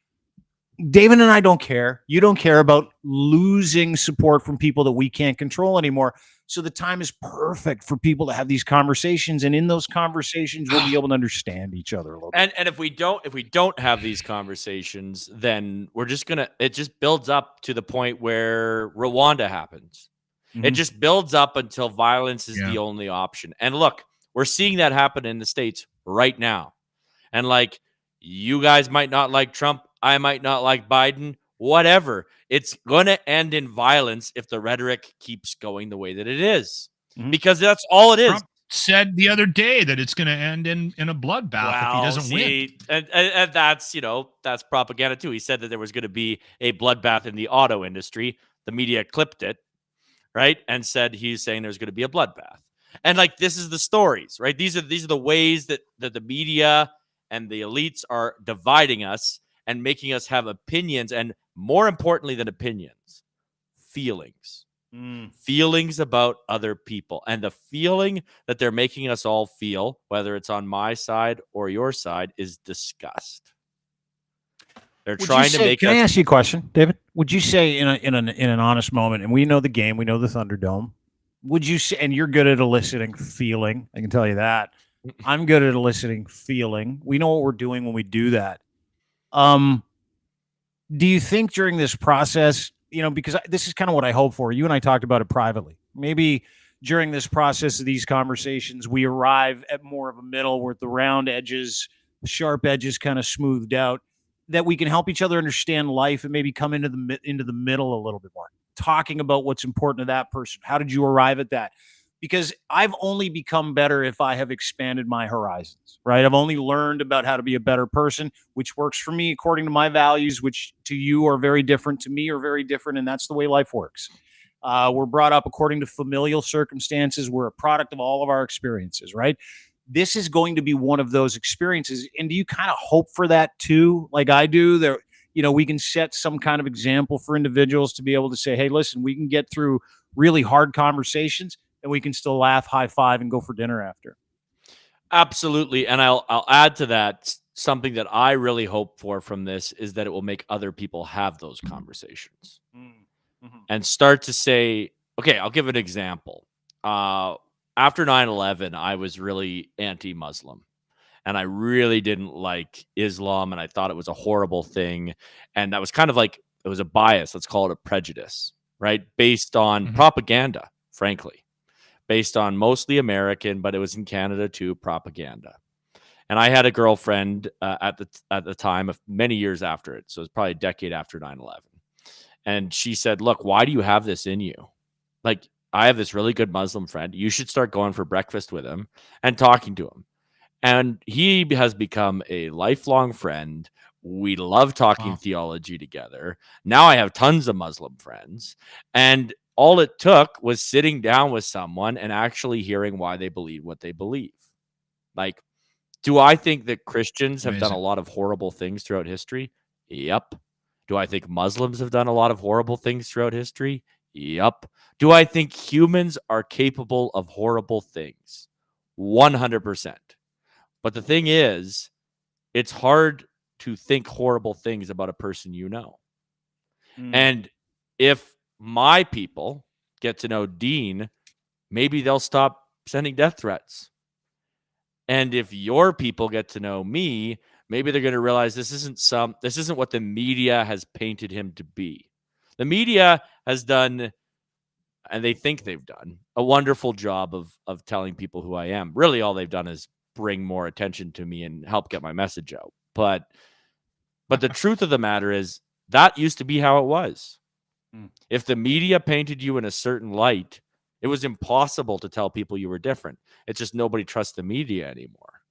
David and I don't care. You don't care about losing support from people that we can't control anymore. So the time is perfect for people to have these conversations. And in those conversations, we'll be able to understand each other a little bit. And if we don't have these conversations, then we're just it just builds up to the point where Rwanda happens. Mm-hmm. It just builds up until violence is the only option. And look, we're seeing that happen in the States right now. And like, you guys might not like Trump. I might not like Biden, whatever. It's going to end in violence if the rhetoric keeps going the way that it is. Mm-hmm. Because that's all it is. said the other day that it's going to end in a bloodbath if he doesn't win. And that's, that's propaganda too. He said that there was going to be a bloodbath in the auto industry. The media clipped it, right? And said he's saying there's going to be a bloodbath. And like, this is the stories, right? These are the ways that the media and the elites are dividing us and making us have opinions, and more importantly than opinions, feelings. Feelings about other people, and the feeling that they're making us all feel, whether it's on my side or your side, is disgust. They're trying to make. Can I ask you a question, David? Would you say in an honest moment, and we know the game, we know the Thunderdome, would you say, and you're good at eliciting feeling, I can tell you that. I'm good at eliciting feeling. We know what we're doing when we do that. Do you think during this process, because this is kind of what I hope for. You and I talked about it privately. Maybe during this process of these conversations, we arrive at more of a middle where the round edges, sharp edges kind of smoothed out, that we can help each other understand life and maybe come into the middle a little bit more, talking about what's important to that person. How did you arrive at that? Because I've only become better if I have expanded my horizons, right? I've only learned about how to be a better person, which works for me according to my values, which to you are very different, to me are very different, and that's the way life works. We're brought up according to familial circumstances. We're a product of all of our experiences, right? This is going to be one of those experiences. And do you kind of hope for that too, like I do? There, we can set some kind of example for individuals to be able to say, hey, listen, we can get through really hard conversations, and we can still laugh, high five, and go for dinner after. Absolutely. And I'll add to that, something that I really hope for from this is that it will make other people have those conversations and start to say, okay, I'll give an example. After 9/11, I was really anti-Muslim, and I really didn't like Islam, and I thought it was a horrible thing. And that was kind of like, it was a bias. Let's call it a prejudice, right? Based on propaganda, frankly. Based on mostly American, but it was in Canada too, propaganda. And I had a girlfriend at the time of many years after it. So it was probably a decade after 9/11. And she said, look, why do you have this in you? Like, I have this really good Muslim friend. You should start going for breakfast with him and talking to him. And he has become a lifelong friend. We love talking theology together. Now I have tons of Muslim friends. And all it took was sitting down with someone and actually hearing why they believe what they believe. Like, do I think that Christians have done a lot of horrible things throughout history? Yep. Do I think Muslims have done a lot of horrible things throughout history? Yep. Do I think humans are capable of horrible things? 100%. But the thing is, it's hard to think horrible things about a person you know. And if my people get to know Dean, maybe they'll stop sending death threats. And if your people get to know me, maybe they're going to realize this isn't what the media has painted him to be. The media has done, and they think they've done, a wonderful job of telling people who I am. Really, all they've done is bring more attention to me and help get my message out. But the truth of the matter is, that used to be how it was. If the media painted you in a certain light, it was impossible to tell people you were different. It's just nobody trusts the media anymore.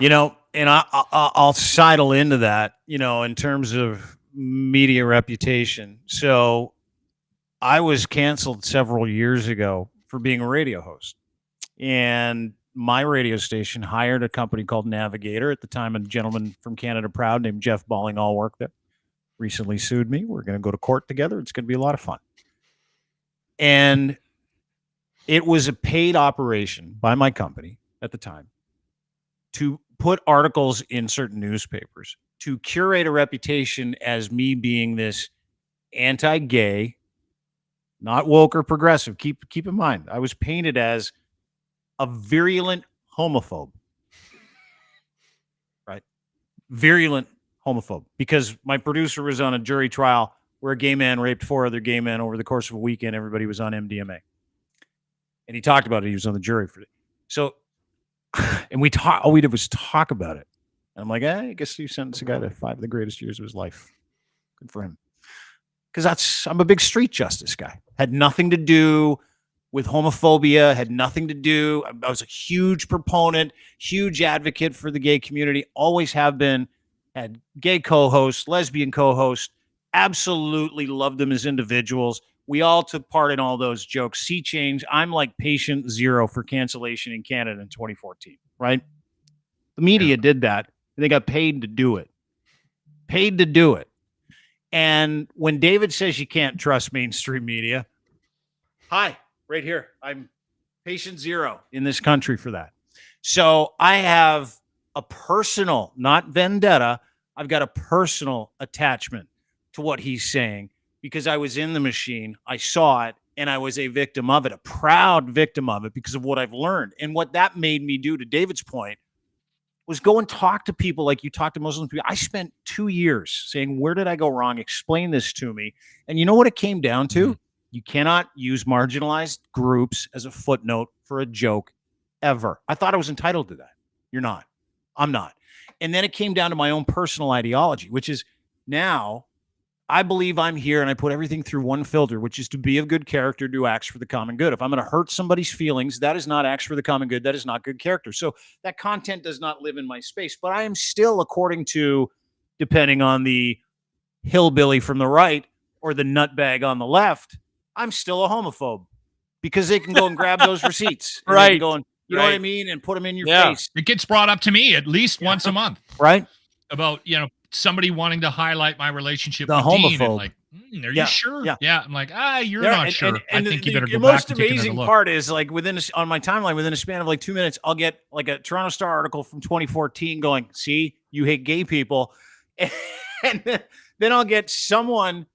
And I'll sidle into that, in terms of media reputation. So I was canceled several years ago for being a radio host. And my radio station hired a company called Navigator. At the time, a gentleman from Canada Proud named Jeff Ballingall worked there. Recently sued me. We're going to go to court together. It's going to be a lot of fun. And it was a paid operation by my company at the time to put articles in certain newspapers to curate a reputation as me being this anti-gay, not woke or progressive. Keep in mind, I was painted as a virulent homophobe, right? Virulent homophobe, because my producer was on a jury trial where a gay man raped 4 other gay men over the course of a weekend. Everybody was on MDMA. And he talked about it. He was on the jury for it. So, and all we did was talk about it. And I'm like, I guess you sentenced a guy to 5 of the greatest years of his life. Good for him. Because I'm a big street justice guy. Had nothing to do with homophobia, had nothing to do. I was a huge proponent, huge advocate for the gay community, always have been, had gay co-hosts, lesbian co-hosts, absolutely loved them as individuals. We all took part in all those jokes. Sea change. I'm like patient zero for cancellation in Canada in 2014, right? The media did that. And they got paid to do it. Paid to do it. And when David says you can't trust mainstream media, hi, right here. I'm patient zero in this country for that. So I have a personal, not vendetta, I've got a personal attachment to what he's saying because I was in the machine, I saw it, and I was a victim of it, a proud victim of it because of what I've learned. And what that made me do, to David's point, was go and talk to people like you talk to Muslim people. I spent 2 years saying, where did I go wrong? Explain this to me. And you know what it came down to? You cannot use marginalized groups as a footnote for a joke ever. I thought I was entitled to that. You're not. I'm not. And then it came down to my own personal ideology, which is now I believe I'm here and I put everything through one filter, which is to be of good character, do acts for the common good. If I'm going to hurt somebody's feelings, that is not acts for the common good. That is not good character. So that content does not live in my space, but I am still, according to, depending on the hillbilly from the right or the nutbag on the left, I'm still a homophobe because they can go and grab those receipts. Right. Going, you know what I mean? And put them in your face. It gets brought up to me at least once a month. Right. About, somebody wanting to highlight my relationship the with homophobe. Dean. And like, are you sure? Yeah. I'm like, you're not sure. And I think you better go the back most and take another amazing look. part is like on my timeline, within a span of like 2 minutes, I'll get like a Toronto Star article from 2014 going, see, you hate gay people. And then I'll get someone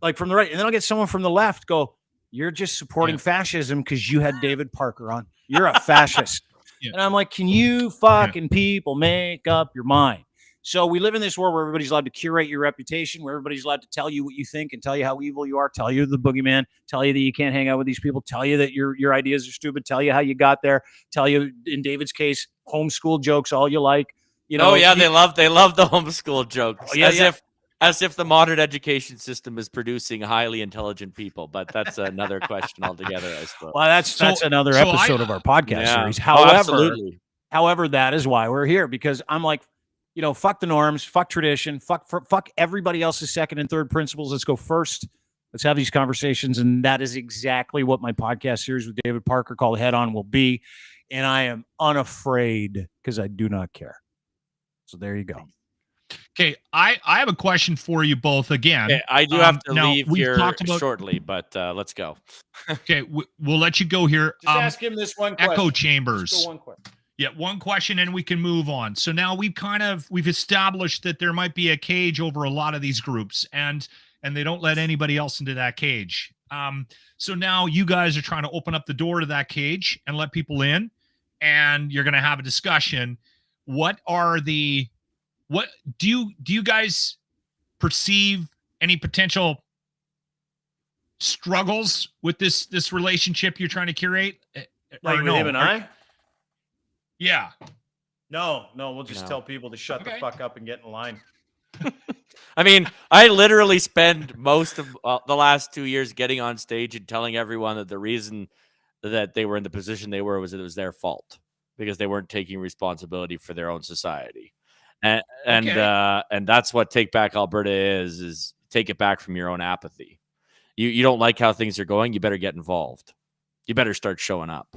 like from the right, and then I'll get someone from the left go, you're just supporting fascism because you had David Parker on. You're a fascist. And I'm like, can you fucking people make up your mind? So we live in this world where everybody's allowed to curate your reputation, where everybody's allowed to tell you what you think and tell you how evil you are, tell you the boogeyman, tell you that you can't hang out with these people, tell you that your ideas are stupid, tell you how you got there, tell you, in David's case, homeschool jokes, all you like. They love the homeschool jokes. As if the modern education system is producing highly intelligent people, but that's another question altogether, I suppose. Well, that's another episode of our podcast series. However, that is why we're here, because I'm like, fuck the norms, fuck tradition, fuck everybody else's second and third principles. Let's go first. Let's have these conversations. And that is exactly what my podcast series with David Parker called HeadOn will be. And I am unafraid because I do not care. So there you go. Okay, I have a question for you both again. Okay, I do have to leave here shortly, but let's go. Okay, we'll let you go here. Just ask him this one question. Echo chambers. Just go one question. Yeah, one question and we can move on. So now we've established that there might be a cage over a lot of these groups and they don't let anybody else into that cage. So now you guys are trying to open up the door to that cage and let people in, and you're going to have a discussion. What do you guys perceive any potential struggles with this relationship you're trying to curate? Like with him and I? Yeah. No, we'll just tell people to shut the fuck up and get in line. I mean, I literally spend most of the last 2 years getting on stage and telling everyone that the reason that they were in the position they were was that it was their fault because they weren't taking responsibility for their own society. And that's what Take Back Alberta is take it back from your own apathy. You don't like how things are going, you better get involved. You better start showing up.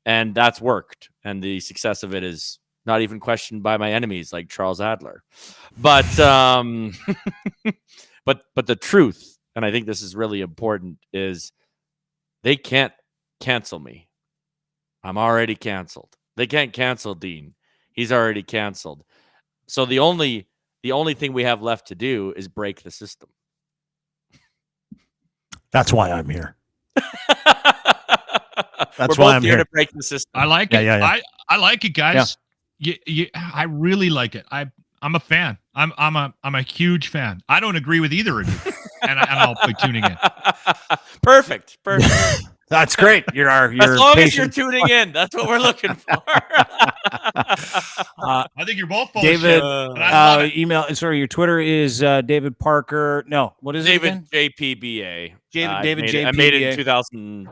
And that's worked. And the success of it is not even questioned by my enemies like Charles Adler. But but the truth, and I think this is really important, is they can't cancel me. I'm already canceled. They can't cancel Dean. He's already canceled. So the only thing we have left to do is break the system. That's why I'm here. That's why I'm here to break the system. I like it. Yeah. I like it, guys. Yeah. I really like it. I'm a fan. I'm a huge fan. I don't agree with either of you, and I'll be tuning in. Perfect. That's great. You're as long as you're tuning in. That's what we're looking for. I think you're both full David. of shit, email. Sorry, your Twitter is David Parker. No, what is David it again? JPBA. David JPBA. I made it in 2000.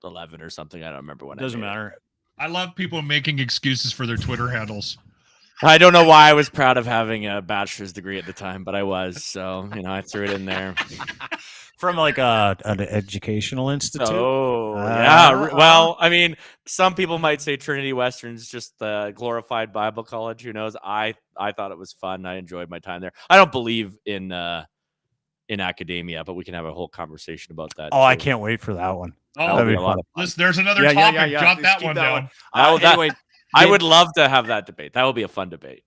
11 or something. I don't remember when. Doesn't matter. I love people making excuses for their Twitter handles. I don't know why I was proud of having a bachelor's degree at the time, but I was. So, I threw it in there. From like an educational institute? Oh, yeah. Well, I mean, some people might say Trinity Western's just the glorified Bible college. Who knows? I thought it was fun. I enjoyed my time there. I don't believe in academia, but we can have a whole conversation about that. Oh, too. I can't wait for that one. Oh, be a lot of fun. There's another topic. Jot that one down. Anyway, I would love to have that debate. That would be a fun debate.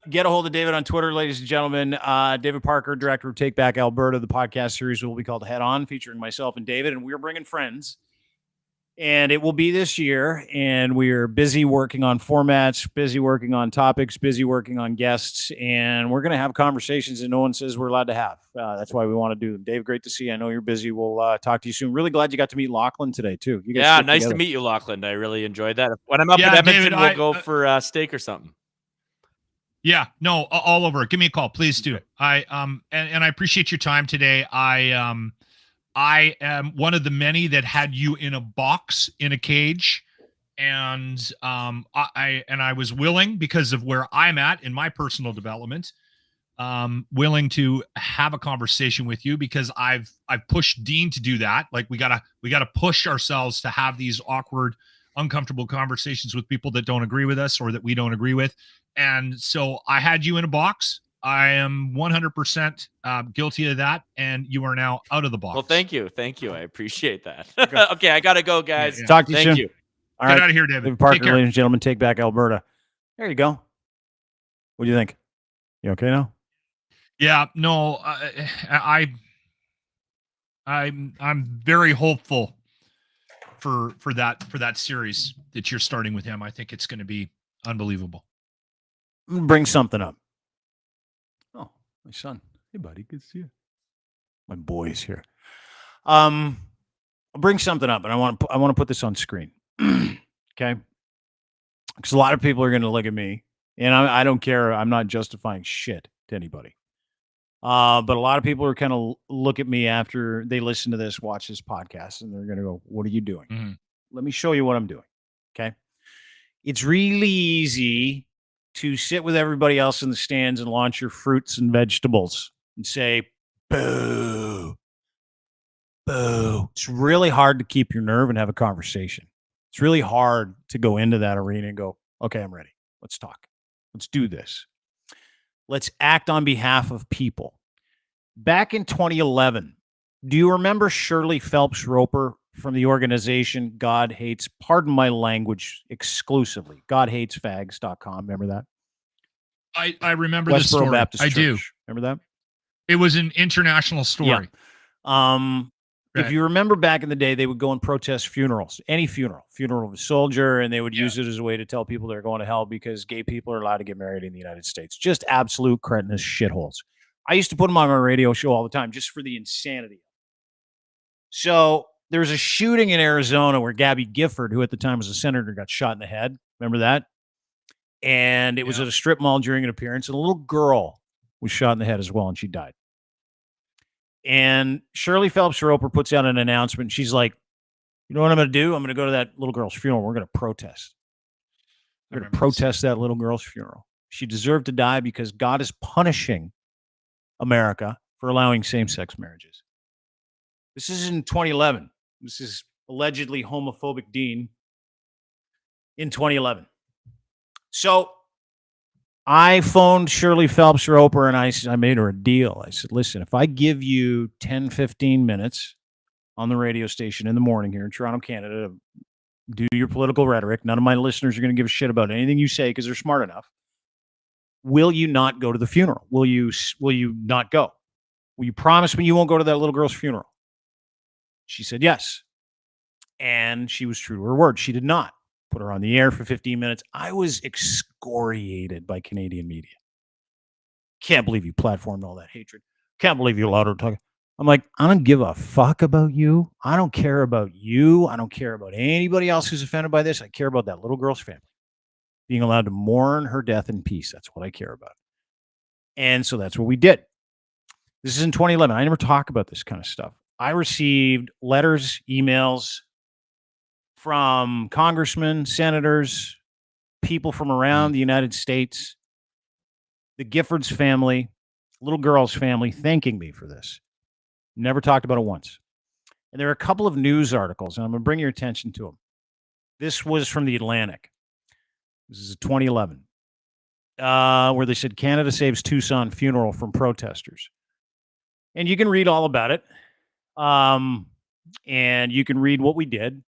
Get a hold of David on Twitter, ladies and gentlemen. David Parker, director of Take Back Alberta. The podcast series will be called Head On, featuring myself and David, and we're bringing friends. And it will be this year, and we are busy working on formats, busy working on topics, busy working on guests, and we're going to have conversations that no one says we're allowed to have. That's why we want to do them. Dave, great to see you. I know you're busy. We'll talk to you soon. Really glad you got to meet Lachlan today, too. You guys nice to meet you, Lachlan. I really enjoyed that. When I'm up in Edmonton, David, we'll go for steak or something. Yeah, no, all over. Give me a call. Please do. And I appreciate your time today. I am one of the many that had you in a box in a cage, and I was willing, because of where I'm at in my personal development, willing to have a conversation with you, because I've pushed Dean to do that. Like we gotta push ourselves to have these awkward, uncomfortable conversations with people that don't agree with us or that we don't agree with. And so I had you in a box. I am 100% guilty of that, and you are now out of the box. Well, thank you. I appreciate that. Okay, I got to go, guys. Yeah. Talk to you soon. Thank you. All Get right. out of here, David. David Parker, ladies and gentlemen, Take Back Alberta. There you go. What do you think? You okay now? Yeah, no, I'm very hopeful for that series that you're starting with him. I think it's going to be unbelievable. Bring something up. Oh, my son. Hey, buddy. Good to see you. My boy's here. I'll bring something up, and I want to put this on screen. Okay? Because a lot of people are going to look at me, and I don't care. I'm not justifying shit to anybody. But a lot of people are kind of look at me after they listen to this, watch this podcast, and they're going to go, "What are you doing?" Mm-hmm. Let me show you what I'm doing. Okay? It's really easy to sit with everybody else in the stands and launch your fruits and vegetables and say, boo, boo. It's really hard to keep your nerve and have a conversation. It's really hard to go into that arena and go, okay, I'm ready. Let's talk. Let's do this. Let's act on behalf of people. Back in 2011, do you remember Shirley Phelps Roper from the organization God Hates, pardon my language, exclusively, GodHatesFags.com? Remember that? I remember Westboro this story. Baptist I Church. do. Remember that? It was an international story. Yeah. If you remember back in the day, they would go and protest funerals, any funeral of a soldier, and they would use it as a way to tell people they're going to hell because gay people are allowed to get married in the United States. Just absolute cretinous shitholes. I used to put them on my radio show all the time just for the insanity. So there was a shooting in Arizona where Gabby Gifford, who at the time was a senator, got shot in the head. Remember that? And it was at a strip mall during an appearance, and a little girl was shot in the head as well, and she died. And Shirley Phelps Roper puts out an announcement. She's like, you know what I'm going to do? I'm going to go to that little girl's funeral. We're going to protest. We're going to protest that little girl's funeral. She deserved to die because God is punishing America for allowing same-sex marriages. This is in 2011. This is allegedly homophobic Dean in 2011. So I phoned Shirley Phelps Roper and I made her a deal. I said, listen, if I give you 10, 15 minutes on the radio station in the morning here in Toronto, Canada, do your political rhetoric, none of my listeners are going to give a shit about anything you say because they're smart enough. Will you not go to the funeral? Will you not go? Will you promise me you won't go to that little girl's funeral? She said yes. And she was true to her word. She did not. Put her on the air for 15 minutes. I was excoriated by Canadian media. Can't believe you platformed all that hatred. Can't believe you allowed her to talk. I'm like, I don't give a fuck about you. I don't care about you. I don't care about anybody else who's offended by this. I care about that little girl's family being allowed to mourn her death in peace. That's what I care about. And so that's what we did. This is in 2011. I never talk about this kind of stuff. I received letters, emails, from congressmen, senators, people from around the United States, the Giffords family, little girl's family, thanking me for this. Never talked about it once. And there are a couple of news articles, and I'm going to bring your attention to them. This was from the Atlantic. This is 2011, where they said Canada saves Tucson funeral from protesters. And you can read all about it. And you can read what we did.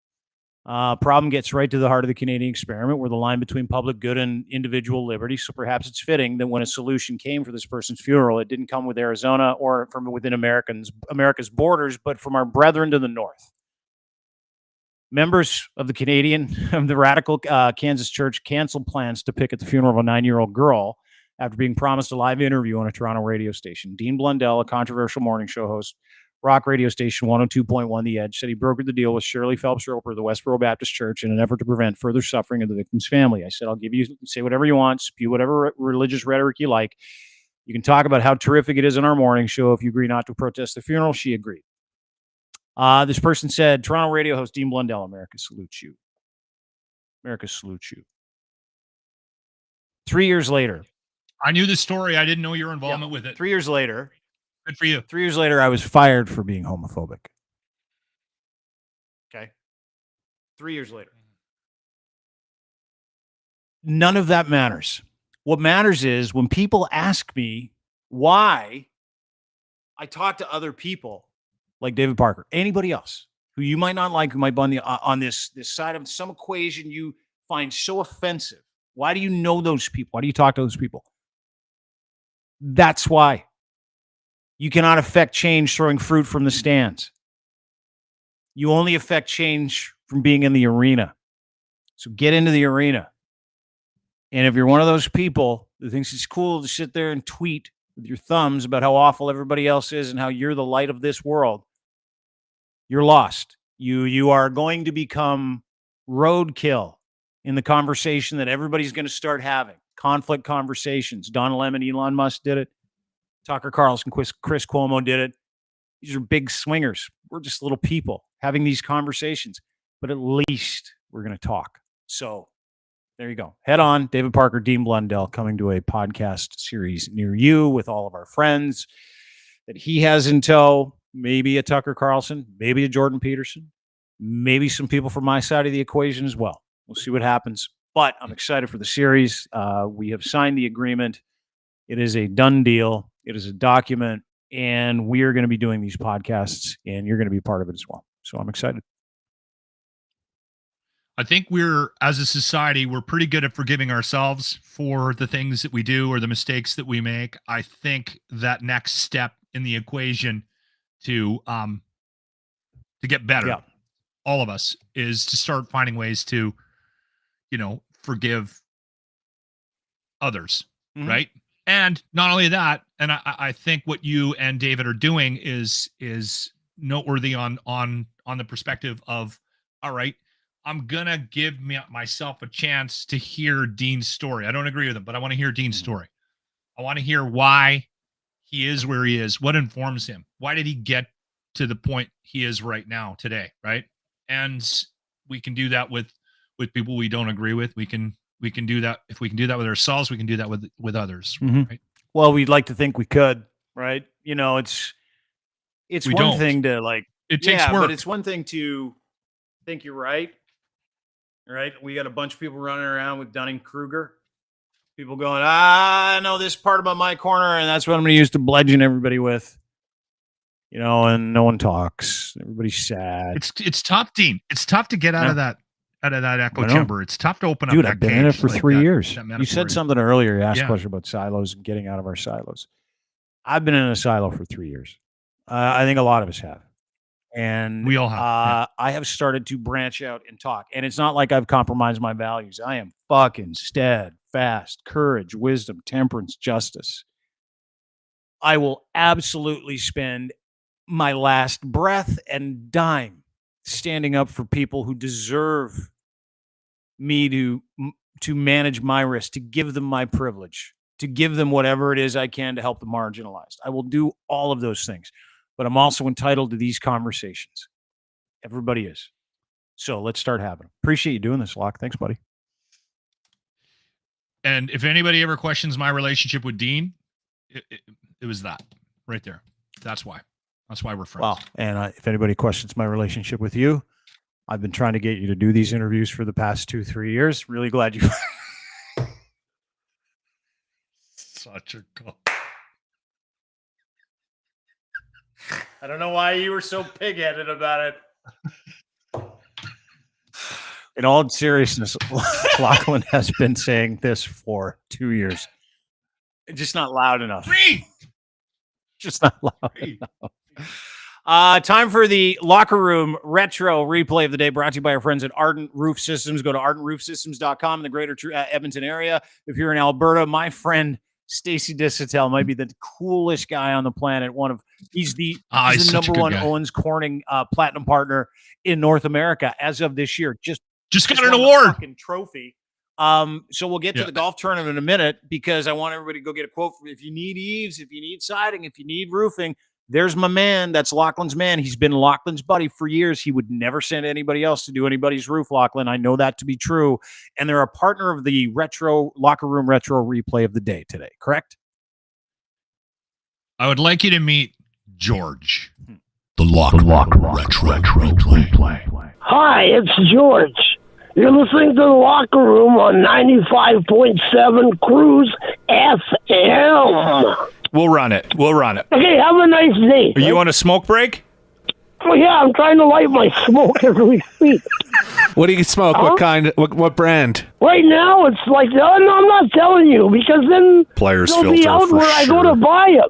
Problem gets right to the heart of the Canadian experiment, where the line between public good and individual liberty. So perhaps it's fitting that when a solution came for this person's funeral, it didn't come with Arizona or from within America's borders, but from our brethren to the north. Members of the radical Kansas church canceled plans to picket the funeral of a 9-year-old girl after being promised a live interview on a Toronto radio station. Dean Blundell, a controversial morning show host, rock radio station 102.1 The Edge, said he brokered the deal with Shirley Phelps Roper of the Westboro Baptist Church in an effort to prevent further suffering of the victim's family. I said, I'll give you, say whatever you want, spew whatever religious rhetoric you like. You can talk about how terrific it is in our morning show if you agree not to protest the funeral. She agreed. This person said, Toronto radio host Dean Blundell, America salutes you. America salutes you. 3 years later. I knew the story. I didn't know your involvement with it. 3 years later. Good for you. 3 years later, I was fired for being homophobic. Okay. 3 years later. None of that matters. What matters is when people ask me why I talk to other people like David Parker, anybody else who you might not like, who might be on this side of some equation you find so offensive. Why do you know those people? Why do you talk to those people? That's why. You cannot affect change throwing fruit from the stands. You only affect change from being in the arena. So get into the arena. And if you're one of those people who thinks it's cool to sit there and tweet with your thumbs about how awful everybody else is and how you're the light of this world, you're lost. You are going to become roadkill in the conversation that everybody's going to start having. Conflict conversations. Don Lemon, Elon Musk did it. Tucker Carlson, Chris Cuomo did it. These are big swingers. We're just little people having these conversations, but at least we're going to talk. So there you go. Head on. David Parker, Dean Blundell, coming to a podcast series near you with all of our friends that he has in tow. Maybe a Tucker Carlson, maybe a Jordan Peterson, maybe some people from my side of the equation as well. We'll see what happens. But I'm excited for the series. We have signed the agreement. It is a done deal. It is a document, and we are going to be doing these podcasts, and you're going to be part of it as well. So I'm excited. I think as a society, we're pretty good at forgiving ourselves for the things that we do or the mistakes that we make. I think that next step in the equation to get better, all of us, is to start finding ways to, forgive others, right? And not only that, and I think what you and David are doing is noteworthy on the perspective of, all right, I'm gonna give myself a chance to hear Dean's story. I don't agree with him, but I want to hear Dean's story. I want to hear why he is where he is. What informs him? Why did he get to the point he is right now today? Right, and we can do that with people we don't agree with. We can do that. If we can do that with ourselves, we can do that with others. Right? Well, we'd like to think we could, right? It's one thing to it takes work, but it's one thing to think you're right. Right? We got a bunch of people running around with Dunning-Kruger. People going, I know this part about my corner, and that's what I'm going to use to bludgeon everybody with. And no one talks. Everybody's sad. It's tough, Dean. It's tough to get out of that echo chamber. It's tough to open up. Dude, I've been in it for 3 years. You said something earlier. You asked a question about silos and getting out of our silos. I've been in a silo for 3 years. I think a lot of us have. And we all have. I have started to branch out and talk. And it's not like I've compromised my values. I am fucking steadfast, courage, wisdom, temperance, justice. I will absolutely spend my last breath and dime standing up for people who deserve me to manage my risk, to give them my privilege, to give them whatever it is I can to help the marginalized. I will do all of those things. But I'm also entitled to these conversations. Everybody is. So let's start having them. Appreciate you doing this, Locke. Thanks, buddy. And if anybody ever questions my relationship with Dean, it was that right there. That's why we're friends. Wow. And if anybody questions my relationship with you, I've been trying to get you to do these interviews for the past 2-3 years. Really glad you. Such a call. I don't know why you were so pig-headed about it. In all seriousness, Lachlan has been saying this for 2 years. Just not loud enough. Just not loud enough. Time for the Locker Room Retro Replay of the Day, brought to you by our friends at Ardent Roof Systems. Go to ardentroofsystems.com in the greater Edmonton area. If you're in Alberta, my friend Stacey Dissatel might be the coolest guy on the planet. He's the number one Owens Corning platinum partner in North America as of this year. Just got an award fucking trophy. So we'll get to the golf tournament in a minute, because I want everybody to go get a quote from, if you need eaves, if you need siding, if you need roofing, there's my man. That's Lachlan's man. He's been Lachlan's buddy for years. He would never send anybody else to do anybody's roof, Lachlan. I know that to be true. And they're a partner of the Locker Room Retro Replay of the Day today, correct? I would like you to meet George. The Locker Room Retro Replay. Hi, it's George. You're listening to the Locker Room on 95.7 Cruise FM. We'll run it. Okay, have a nice day. Are you on a smoke break? Oh, yeah, I'm trying to light my smoke as we speak. What do you smoke? What kind? What brand? Right now, it's like, no, I'm not telling you, because then Players they'll filter be out for where I sure. go to buy them.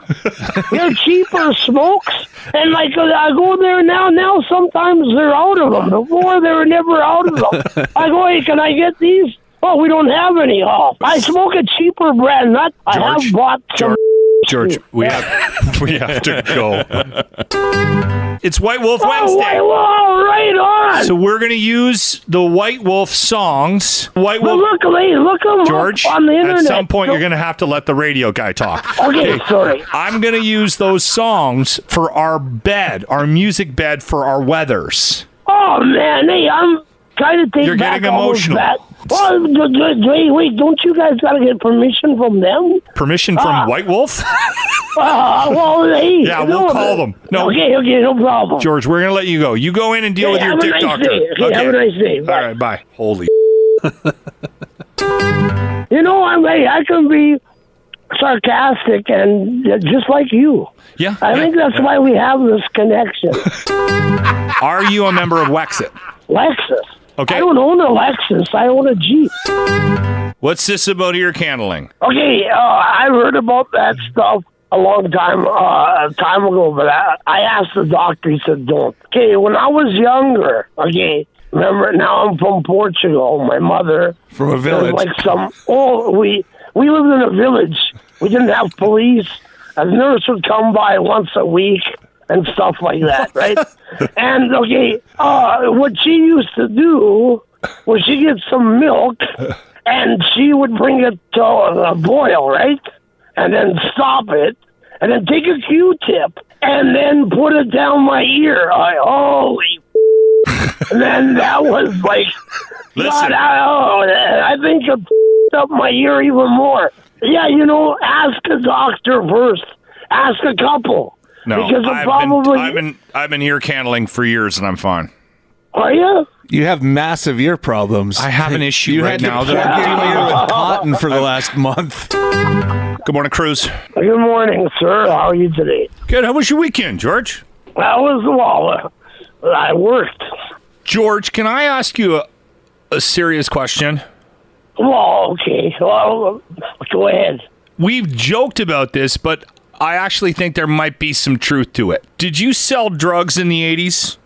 They're cheaper smokes, and like I go there now sometimes they're out of them. Before, they were never out of them. I go, hey, can I get these? Oh, we don't have any. Oh, I smoke a cheaper brand. I have bought some. George, we have to go. It's White Wolf Wednesday. Right on. So we're going to use the White Wolf songs. White Wolf. Look them George, on the internet. at some point you're going to have to let the radio guy talk. Okay, sorry. I'm going to use those songs for our music bed for our weathers. Oh, man. Hey, I'm trying to take You're back getting emotional. All of that. Well, wait, don't you guys got to get permission from them? Permission from White Wolf? Well, hey. Yeah, we'll call them. No. Okay, no problem. George, we're going to let you go. You go in and deal with your dick doctor. Okay, have a nice day. Bye. All right, bye. Holy I can be sarcastic and just like you. Yeah. I think that's why we have this connection. Are you a member of Wexit? Lexus. Okay. I don't own a Lexus. I own a Jeep. What's this about ear candling? Okay, I heard about that stuff a long time ago, but I asked the doctor. He said, don't. Okay, when I was younger, remember, now I'm from Portugal. My mother. From a village. We lived in a village. We didn't have police. A nurse would come by once a week and stuff like that, right? And, what she used to do was she get some milk and she would bring it to a boil, right? And then stop it and then take a Q-tip and then put it down my ear. Holy and then that was like, listen. I think it up my ear even more. Yeah, ask a doctor first. Ask a couple. No, because I've been ear candling for years and I'm fine. Are you? You have massive ear problems. I have an issue right now that I'm getting your ear with cotton for the last month. Good morning, Cruz. Good morning, sir. How are you today? Good. How was your weekend, George? I worked. George, can I ask you a serious question? Well, okay. Well, go ahead. We've joked about this, but I actually think there might be some truth to it. Did you sell drugs in the 80s?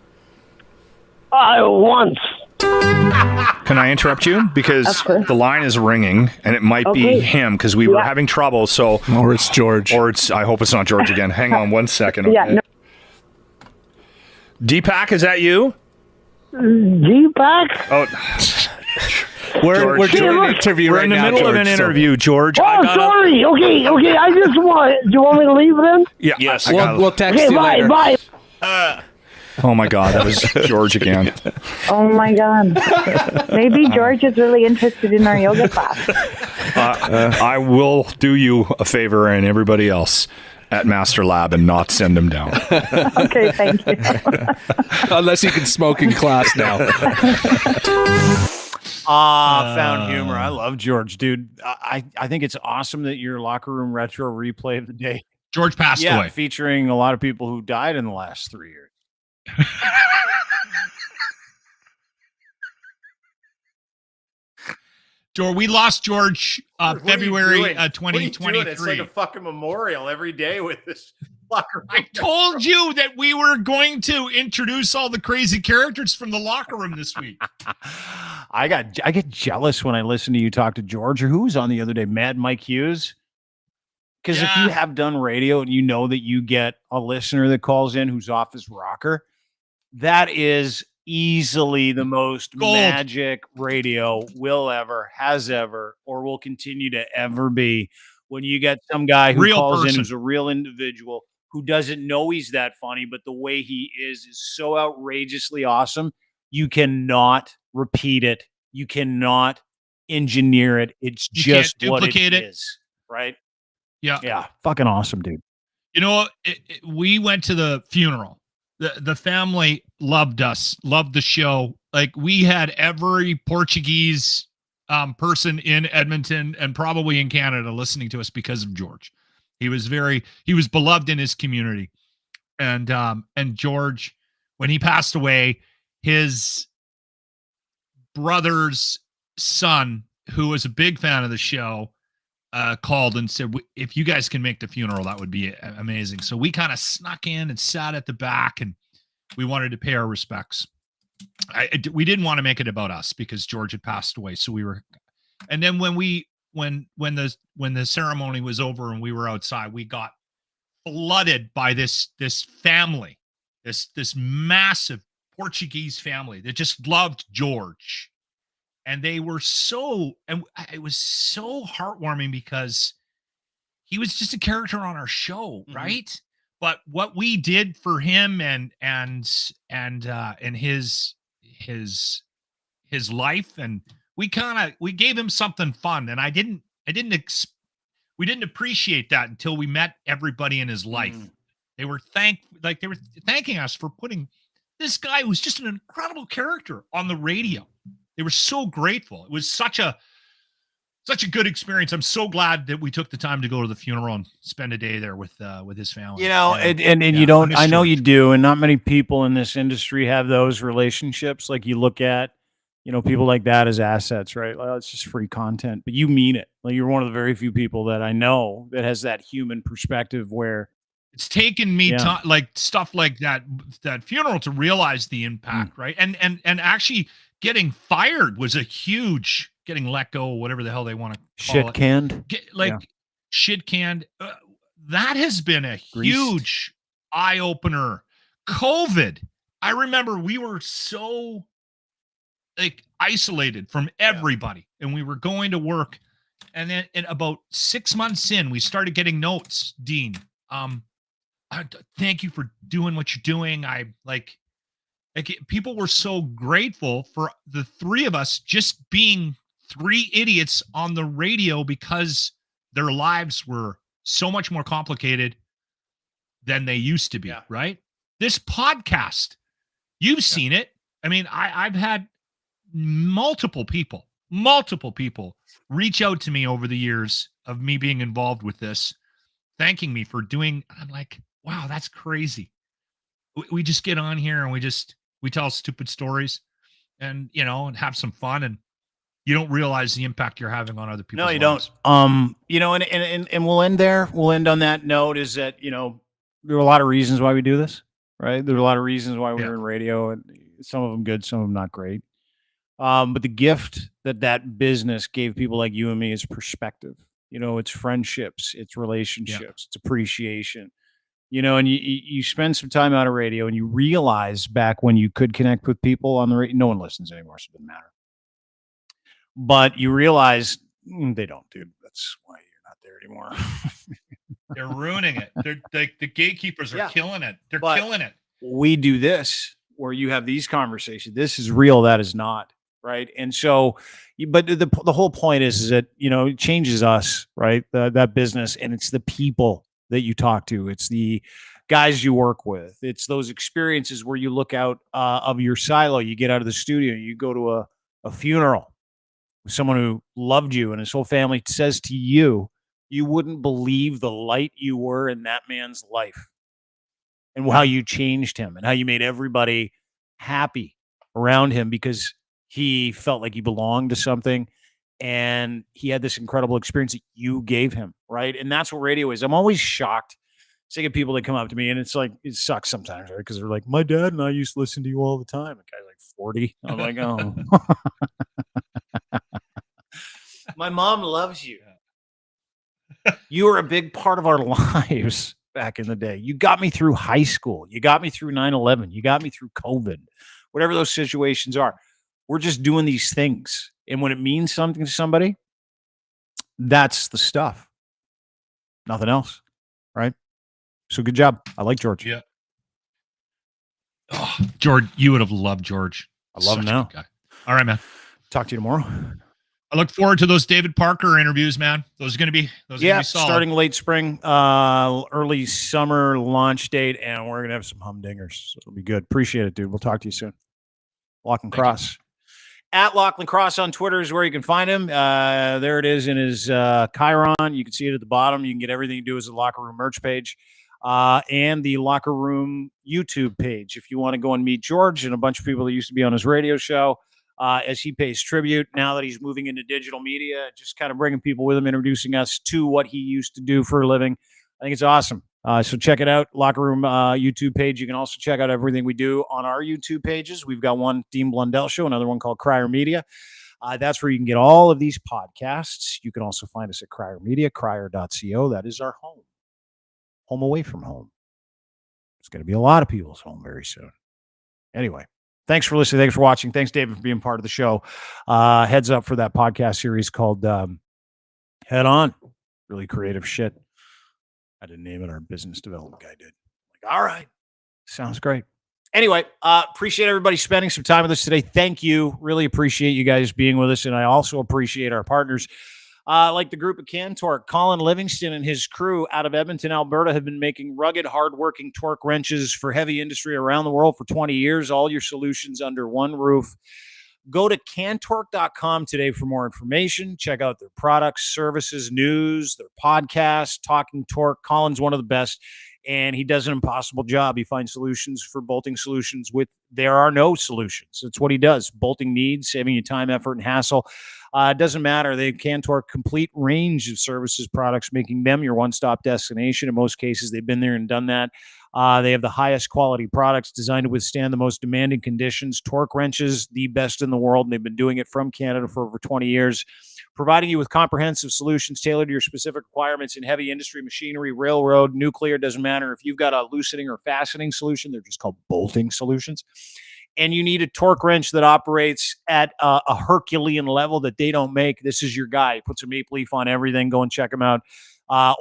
Once. Can I interrupt you? Because the line is ringing, and it might be him, because we were having trouble, so... Or it's George. I hope it's not George again. Hang on 1 second. Okay? Yeah. No. Deepak, is that you? Deepak? Oh... We're doing an interview right now, We're in the middle of an interview, George. Oh, sorry. Okay. I just want... Do you want me to leave then? Yeah. Yes. We'll text you bye, later. Bye. Oh my God, that was George again. Oh my God. Maybe George is really interested in our yoga class. I will do you a favor and everybody else at Master Lab and not send them down. Okay, thank you. Unless you can smoke in class now. Found humor. I love George, dude. I think it's awesome that your locker room retro replay of the day. George passed away. Featuring a lot of people who died in the last 3 years. George, we lost George February 2023. It's like a fucking memorial every day with this locker room. I told you that we were going to introduce all the crazy characters from the locker room this week. I get jealous when I listen to you talk to George, or who was on the other day, Mad Mike Hughes. Because if you have done radio and you know that you get a listener that calls in who's off his rocker, that is easily the most magic radio has ever, or will continue to ever be. When you get some guy who calls in who's a real individual who doesn't know he's that funny, but the way he is so outrageously awesome, you cannot repeat it. You cannot engineer it. It's just what it is, right? Yeah. Fucking awesome, dude. You know, we went to the funeral. The family loved us, loved the show. Like, we had every Portuguese person in Edmonton and probably in Canada listening to us because of George. He was beloved in his community. And George, when he passed away, his brother's son, who was a big fan of the show, called and said, if you guys can make the funeral, that would be amazing. So we kind of snuck in and sat at the back, and we wanted to pay our respects. We didn't want to make it about us because George had passed away. So we were, and then when the ceremony was over and we were outside, we got flooded by this family, this massive Portuguese family that just loved George. And it was so heartwarming because he was just a character on our show, right? But what we did for him and his life, and we gave him something fun, and we didn't appreciate that until we met everybody in his life. They were thanking us for putting this guy who was just an incredible character on the radio. They were so grateful. It was such a good experience. I'm so glad that we took the time to go to the funeral and spend a day there with his family. You know, and you don't. I know you do, and not many people in this industry have those relationships. Like, you look at, people like that as assets, right? Well, it's just free content, but you mean it. Like, you're one of the very few people that I know that has that human perspective where. It's taken me like stuff like that funeral to realize the impact, right? And actually getting fired was a huge, getting let go, whatever the hell they want to call shit it. Canned. Shit canned. That has been a huge eye opener. COVID. I remember we were so isolated from everybody, and we were going to work. And then about 6 months in, we started getting notes, Dean. Thank you for doing what you're doing. People were so grateful for the three of us just being three idiots on the radio because their lives were so much more complicated than they used to be, right? This podcast, you've seen it. I mean, I've had multiple people reach out to me over the years of me being involved with this, thanking me for doing. I'm like, wow, that's crazy. We just get on here and we tell stupid stories and, and have some fun, and you don't realize the impact you're having on other people. No, you lives. Don't. And we'll end there. We'll end on that note is that, there are a lot of reasons why we do this, right? There are a lot of reasons why we're in radio, and some of them good, some of them not great. But the gift that business gave people like you and me is perspective. It's friendships, it's relationships, it's appreciation. And you spend some time out of radio, and you realize back when you could connect with people on the radio, no one listens anymore, so it doesn't matter. But you realize they don't, dude. That's why you're not there anymore. They're ruining it. The gatekeepers are killing it. They're killing it. we do this where you have these conversations. This is real. That is not. Right. And so, but the whole point is that, it changes us, right? That business, and it's the people that you talk to. It's the guys you work with. It's those experiences where you look out of your silo, you get out of the studio, you go to a funeral with someone who loved you and his whole family says to you, you wouldn't believe the light you were in that man's life and how you changed him and how you made everybody happy around him because he felt like he belonged to something and he had this incredible experience that you gave him, right? And that's what radio is. I'm always shocked seeing people that come up to me, and it's like, it sucks sometimes, right? Because they're like, my dad and I used to listen to you all the time. The guy's like 40. I'm like, oh. My mom loves you. You were a big part of our lives back in the day. You got me through high school. You got me through 9/11. You got me through COVID. Whatever those situations are. We're just doing these things. And when it means something to somebody, that's the stuff. Nothing else. Right? So good job. I like George. Yeah. Oh, George, you would have loved George. I love him now. All right, man. Talk to you tomorrow. I look forward to those David Parker interviews, man. Those are going to be solid. Starting late spring, early summer launch date, and we're going to have some humdingers. So it'll be good. Appreciate it, dude. We'll talk to you soon. Lachlan Cross. At Lachlan Cross on Twitter is where you can find him. There it is in his Chiron. You can see it at the bottom. You can get everything you do as a Locker Room merch page. And the Locker Room YouTube page. If you want to go and meet George and a bunch of people that used to be on his radio show, as he pays tribute now that he's moving into digital media, just kind of bringing people with him, introducing us to what he used to do for a living. I think it's awesome. So check it out, Locker Room YouTube page. You can also check out everything we do on our YouTube pages. We've got one, Dean Blundell Show, another one called Crier Media. That's where you can get all of these podcasts. You can also find us at Crier Media, crier.co. That is our home. Home away from home. It's going to be a lot of people's home very soon. Anyway, thanks for listening. Thanks for watching. Thanks, David, for being part of the show. Heads up for that podcast series called HeadOn. Really creative shit. I didn't name it. Our business development guy did. Like, all right. Sounds great. Anyway, appreciate everybody spending some time with us today. Thank you. Really appreciate you guys being with us. And I also appreciate our partners. Like the group at Cantork, Colin Livingston and his crew out of Edmonton, Alberta, have been making rugged, hardworking torque wrenches for heavy industry around the world for 20 years. All your solutions under one roof. Go to cantork.com today for more information. Check out their products, services, news, their podcast, Talking Torque. Colin's one of the best, and he does an impossible job. He finds solutions for bolting solutions with there are no solutions. It's what he does. Bolting needs, saving you time, effort, and hassle. It doesn't matter. They Cantork complete range of services, products, making them your one-stop destination. In most cases, they've been there and done that. They have the highest quality products designed to withstand the most demanding conditions. Torque wrenches, the best in the world, and they've been doing it from Canada for over 20 years, providing you with comprehensive solutions tailored to your specific requirements in heavy industry, machinery, railroad, nuclear. Doesn't matter if you've got a loosening or fastening solution. They're just called bolting solutions. And you need a torque wrench that operates at a Herculean level that they don't make. This is your guy. He puts a maple leaf on everything. Go and check him out.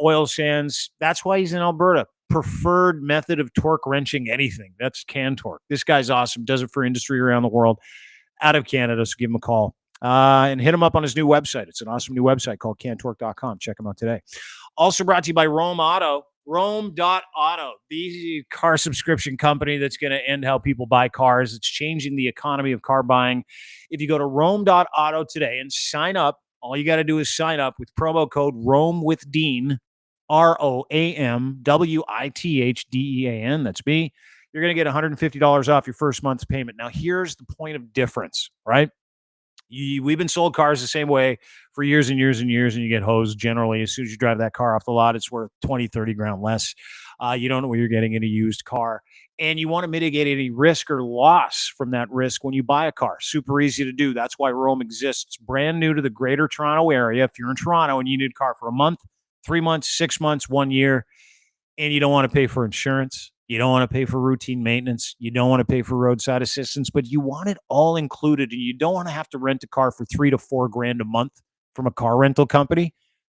Oil sands. That's why he's in Alberta. Preferred method of torque wrenching anything. That's Cantork. This guy's awesome. Does it for industry around the world, out of Canada. So give him a call and hit him up on his new website. It's an awesome new website called cantork.com. Check him out today. Also brought to you by Rome Auto. Rome.auto, the car subscription company that's going to end how people buy cars. It's changing the economy of car buying. If you go to Rome.auto today and sign up, all you got to do is sign up with promo code Rome with Dean, ROAMWITHDEAN. That's me. You're going to get $150 off your first month's payment. Now, here's the point of difference, right? We've been sold cars the same way for years and years and years, and you get hosed generally. As soon as you drive that car off the lot, it's worth 20, 30 grand less. You don't know where you're getting in a used car. And you want to mitigate any risk or loss from that risk when you buy a car. Super easy to do. That's why Rome exists. Brand new to the greater Toronto area. If you're in Toronto and you need a car for a month, 3 months, 6 months, 1 year, and you don't want to pay for insurance, you don't want to pay for routine maintenance, you don't want to pay for roadside assistance, but you want it all included, and you don't want to have to rent a car for $3 to $4 grand a month from a car rental company.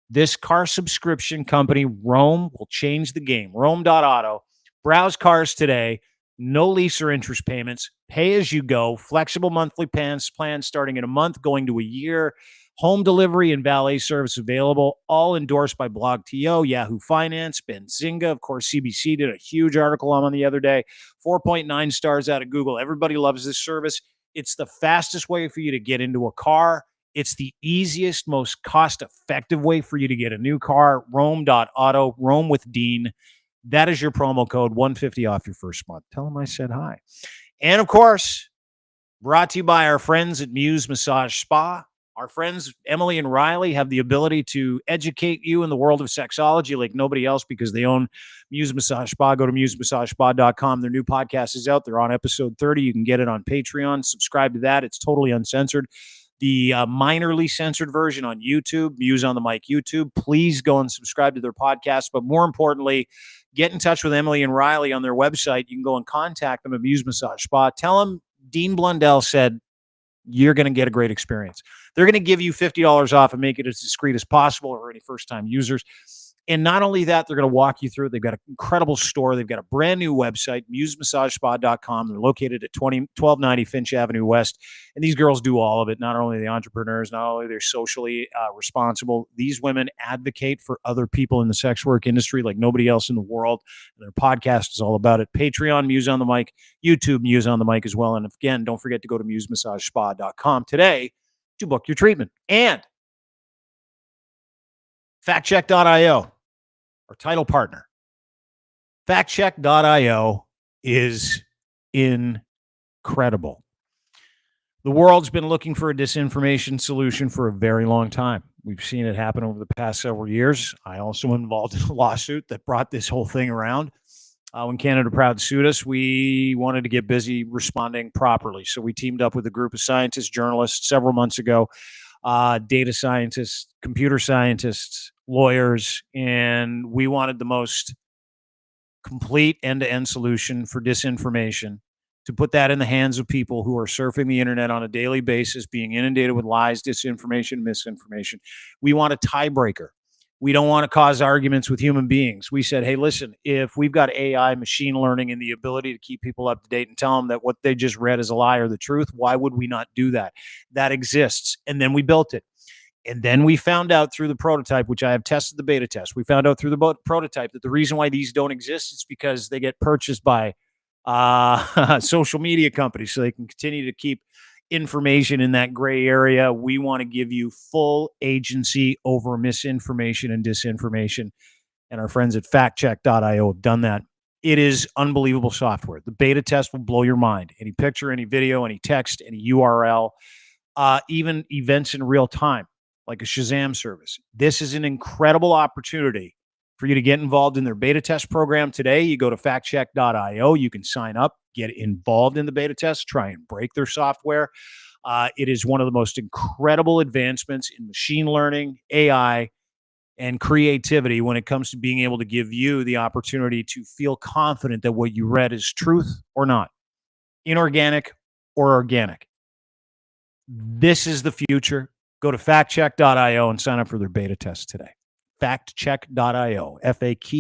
This car subscription company, Rome, will change the game. Rome.auto. Browse cars today. no lease or interest payments, pay as you go, flexible monthly plans starting in a month, going to a year, home delivery and valet service available, all endorsed by BlogTO, Yahoo Finance, Benzinga. Of course, CBC did a huge article on the other day. 4.9 stars out of Google. Everybody loves this service. It's the fastest way for you to get into a car. It's the easiest, most cost-effective way for you to get a new car. Rome.auto, Rome with Dean. That is your promo code, $150 off your first month. Tell them I said hi. And, of course, brought to you by our friends at Muse Massage Spa. Our friends, Emily and Riley, have the ability to educate you in the world of sexology like nobody else because they own Muse Massage Spa. Go to musemassagespa.com. Their new podcast is out. They're on episode 30. You can get it on Patreon. Subscribe to that. It's totally uncensored. The minorly censored version on YouTube, Muse on the Mic YouTube. Please go and subscribe to their podcast. But more importantly, get in touch with Emily and Riley on their website. You can go and contact them at Muse Massage Spa. Tell them Dean Blundell said you're going to get a great experience. They're going to give you $50 off and make it as discreet as possible for any first-time users. And not only that, they're going to walk you through it. They've got an incredible store. They've got a brand new website, musemassagespa.com. They're located at 1290 Finch Avenue West. And these girls do all of it. Not only the entrepreneurs, not only they're socially responsible. These women advocate for other people in the sex work industry like nobody else in the world. And their podcast is all about it. Patreon, Muse on the Mic. YouTube, Muse on the Mic as well. And again, don't forget to go to musemassagespa.com today to book your treatment. And factcheck.io, our title partner. Factcheck.io is incredible. The world's been looking for a disinformation solution for a very long time. We've seen it happen over the past several years. I also involved in a lawsuit that brought this whole thing around. When Canada Proud sued us, we wanted to get busy responding properly. So we teamed up with a group of scientists, journalists several months ago, data scientists, computer scientists, lawyers, and we wanted the most complete end-to-end solution for disinformation, to put that in the hands of people who are surfing the internet on a daily basis, being inundated with lies, disinformation, misinformation. We want a tiebreaker. We don't want to cause arguments with human beings. We said, hey, listen, if we've got AI, machine learning, and the ability to keep people up to date and tell them that what they just read is a lie or the truth, why would we not do that? That exists. And then we built it. And then we found out through the prototype, which I have tested the beta test, we found out through the prototype that the reason why these don't exist is because they get purchased by social media companies so they can continue to keep information in that gray area. We want to give you full agency over misinformation and disinformation. And our friends at factcheck.io have done that. It is unbelievable software. The beta test will blow your mind. Any picture, any video, any text, any URL, even events in real time, like a Shazam service. This is an incredible opportunity for you to get involved in their beta test program today. You go to factcheck.io. You can sign up, get involved in the beta test, try and break their software. It is one of the most incredible advancements in machine learning, AI, and creativity when it comes to being able to give you the opportunity to feel confident that what you read is truth or not, inorganic or organic. This is the future. Go to factcheck.io and sign up for their beta test today. Factcheck.io, FAKTCHEK.io.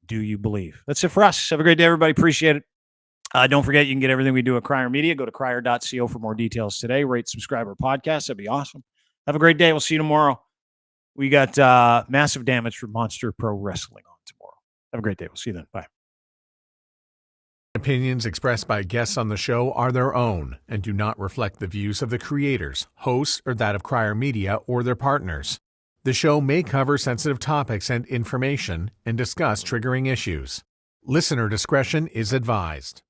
Do you believe? That's it for us. Have a great day, everybody. Appreciate it. Don't forget, you can get everything we do at Crier Media. Go to crier.co for more details today. Rate, subscribe our podcast. That'd be awesome. Have a great day. We'll see you tomorrow. We got Massive Damage for Monster Pro Wrestling on tomorrow. Have a great day. We'll see you then. Bye. Opinions expressed by guests on the show are their own and do not reflect the views of the creators, hosts, or that of Crier Media or their partners. The show may cover sensitive topics and information and discuss triggering issues. Listener discretion is advised.